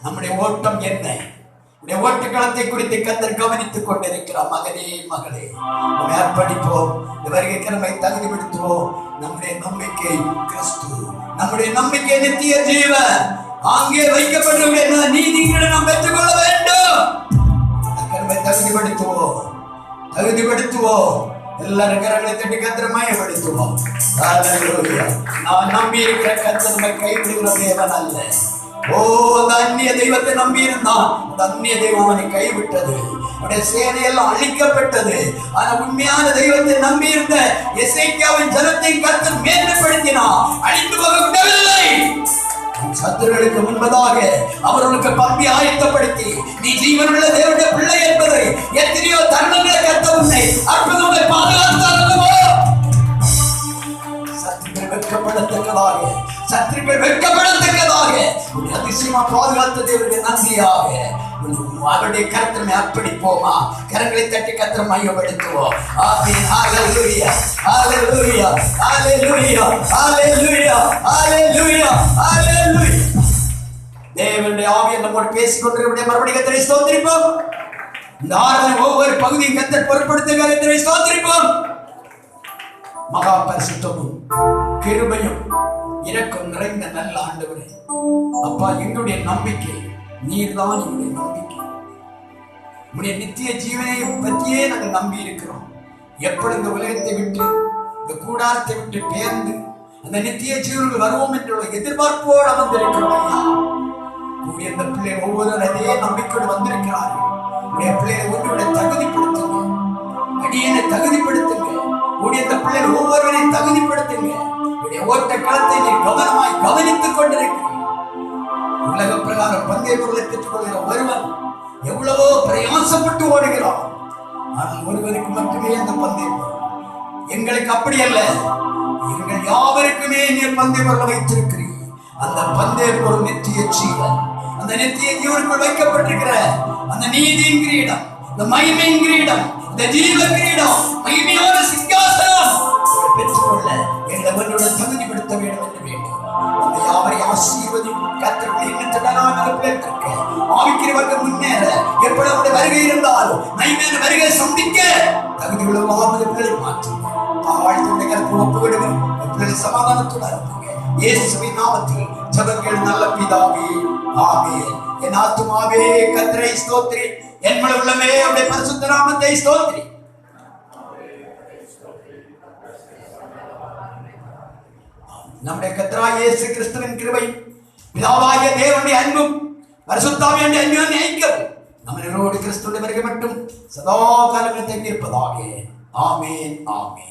நம்முடைய ஓட்டம் என்ன? ஓட்டக்களத்தை குறித்து கர்த்தர் கவனித்துக் கொண்டிருக்கிறார். மகனே மகளே, நம்மை அர்ப்பணிப்போம். வருகைக்கு நம்மை தகுதிப்படுத்துவோம். நம்முடைய நம்பிக்கை கிறிஸ்து, நம்முடைய நம்பிக்கை நித்திய ஜீவன். அங்கே வைக்கப்பட்ட நீதிகளை நாம் பெற்றுக்கொள்ள வேண்டும். நம்மை தகுதிப்படுத்துவோம், தகுதிப்படுத்துவோம். எல்லாரும் கரங்களை தட்டி கர்த்தரை மகிமைப்படுத்துவோம். நான் நம்பி இருக்கிற கர்த்தர் நம்மை கைவிடுகிற தேவன் அல்ல. ஓ, அந்த அந்நிய தெய்வத்தை நம்பி இருந்தான். அந்த அந்நிய தெய்வம் அவனை கைவிட்டது. அவனுடைய சேனையெல்லாம் அழிக்கப்பட்டது. ஆனா உண்மையான தெய்வத்தை நம்பி இருந்த எசேக்கியாவின் ஜனத்தை கர்த்தர் மேன்மைப்படுத்தினான், அழிந்து போக விடவில்லை. சத்துருக்களுக்கு முன்பதாக அவர்களுக்கு பம்பி ஆயத்தப்படுத்தி நீ ஜீவனுள்ள தேவனுடைய பிள்ளை என்பதை எத்தனையோ தருணங்களை கர்த்தர் உன்னை அற்புதங்களை பாதுகாத்தார். சத்துருக்கள் வெட்கப்படத்தக்கதாக, சத்துருக்கள் வெட்கப்படத்தக்கதாக அதிசயமா பாதுகாத்த தேவனுடைய நன்றியாக அவருடைய கருத்தினை அர்ப்பணிப்போமா? கரங்களை தட்டி கர்த்தரை மையப்படுத்துவோம். ஆமென். ஹalleluya, ஹalleluya, ஹalleluya, ஹalleluya, ஹalleluya, ஹalleluya. தேவனுடைய ஆவியை நம்மோடு பேசிக்கொண்டிருக்கிற மறுபடியும் கர்த்தரை ஸ்தோத்திரிப்போம். இந்த ஆராதனை ஒவ்வொரு பகுதியும் கர்த்தர் பொறுப்படுத்துகிற கர்த்தரை ஸ்தோத்திரிப்போம். மகா பரிசுத்தமும் கிருபையும் இரக்கம் நிறைந்த நல்ல ஆண்டவரே, அப்பா, எங்களுடைய நம்பிக்கை நீர்தான். எங்களுடைய நம்பிக்கை உடைய நித்திய ஜீவனை பற்றியே நாங்கள் நம்பி இருக்கிறோம். எப்படி இந்த உலகத்தை விட்டு, இந்த கூடாரத்தை விட்டு பெயர்ந்து அந்த நித்திய ஜீவனுக்கு வருவோம் என்ற எதிர்பார்ப்போடு அமர்ந்திருக்கிறோம். ஐயா, கூடிய அந்த பிள்ளைகள் ஒவ்வொருவரும் அதே நம்பிக்கையோடு வந்திருக்கிறார்கள். உடைய பிள்ளைகளை ஒன்றுடைய தகுதிப்படுத்துங்க, அடியனை தகுதிப்படுத்துங்க. கூடிய அந்த பிள்ளைகள் ஒவ்வொருவரையும் தகுதிப்படுத்துங்க. உடைய ஓட்ட களத்தை நீ கவனமாய் கவனித்துக் கொண்டிருக்கிறீர்கள். உலக பிரகாரம் பந்தய பொருளை பெற்றுக் கொள்கிற ஒருவன் எவ்வளவோ பிரயாசப்பட்டு ஓடுகிறான். ஆனால் ஒருவருக்கு மட்டுமே அந்த பந்தய பொருள். எங்களுக்கு அப்படி அல்ல. எங்கள் யாவருக்குமே நீர் பந்தய பொருளை வைத்திருக்கிறீர். அந்த பந்தய பொருள் நித்திய ஜீவன். அந்த நித்திய ஜீவனுக்குள் வைக்கப்பட்டிருக்கிற அந்த நீதியின் கிரீடம், இந்த மகிமையின் கிரீடம், இந்த ஜீவ கிரீடம், மகிமையான சிங்காசனம் பெற்றுக்கொள்ள எங்களை ஒன்றோட தகுதிப்படுத்த வேண்டும் என்று வேண்டும். அந்த யாவரை ஆசீர்வதி கர்த்தருடைய ஆவிக்கிறவர்கள் முன்னேற எப்பொழுது வருகை இருந்தாலும் நைமேன வருகை சந்திக்க தகுதி உள்ள பிள்ளைகளை மாற்றுங்க. வாழ்த்துடைய கருத்து ஒப்புவிடுங்கள். பிள்ளைகளை சமாதானத்தோடு அனுப்புங்க. இயேசுவின் நாமத்தில் ஜெபங்கள் நல்ல பிதாவே, ஆமென். என் ஆத்துமாவே கர்த்தரை ஸ்தோத்திரி, என் முழு உள்ளமே அவருடைய பரிசுத்த நாமத்தை ஸ்தோத்திரி. நம்முடைய கர்த்தராகிய இயேசு கிறிஸ்துவின் கிருபை, பிதாவாகிய தேவனுடைய அன்பும் பரிசுத்தாவியுடைய அன்பின் ஐக்கியமும் நம்மளோடு கிறிஸ்துவின் வருகை மட்டும் சதா காலங்கள் தங்கியிருப்பதாக. ஆமென், ஆமென்.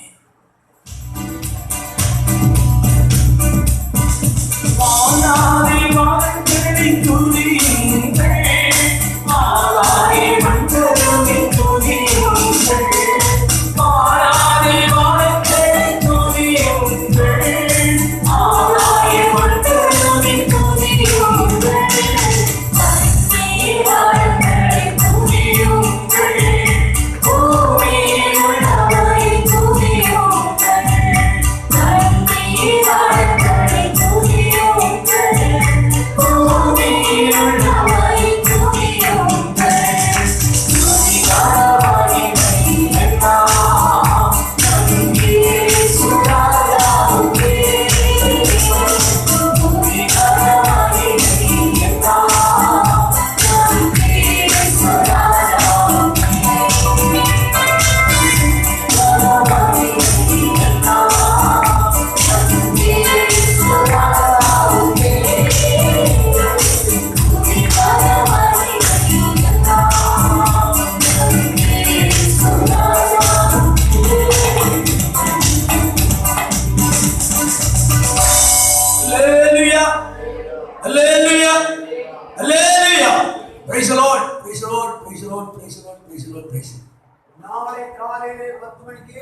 நாளை காலையிலே 10 மணிக்கு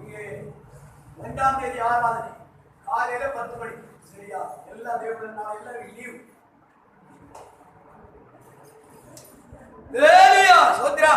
இங்கே 2ஆம் தேதி ஆராதனை காலையில 10 மணிக்கு. சரியா? எல்லா தேவனுடைய நாள் எல்லாரும் லீவ். ஹalleluya, சோத்ரா.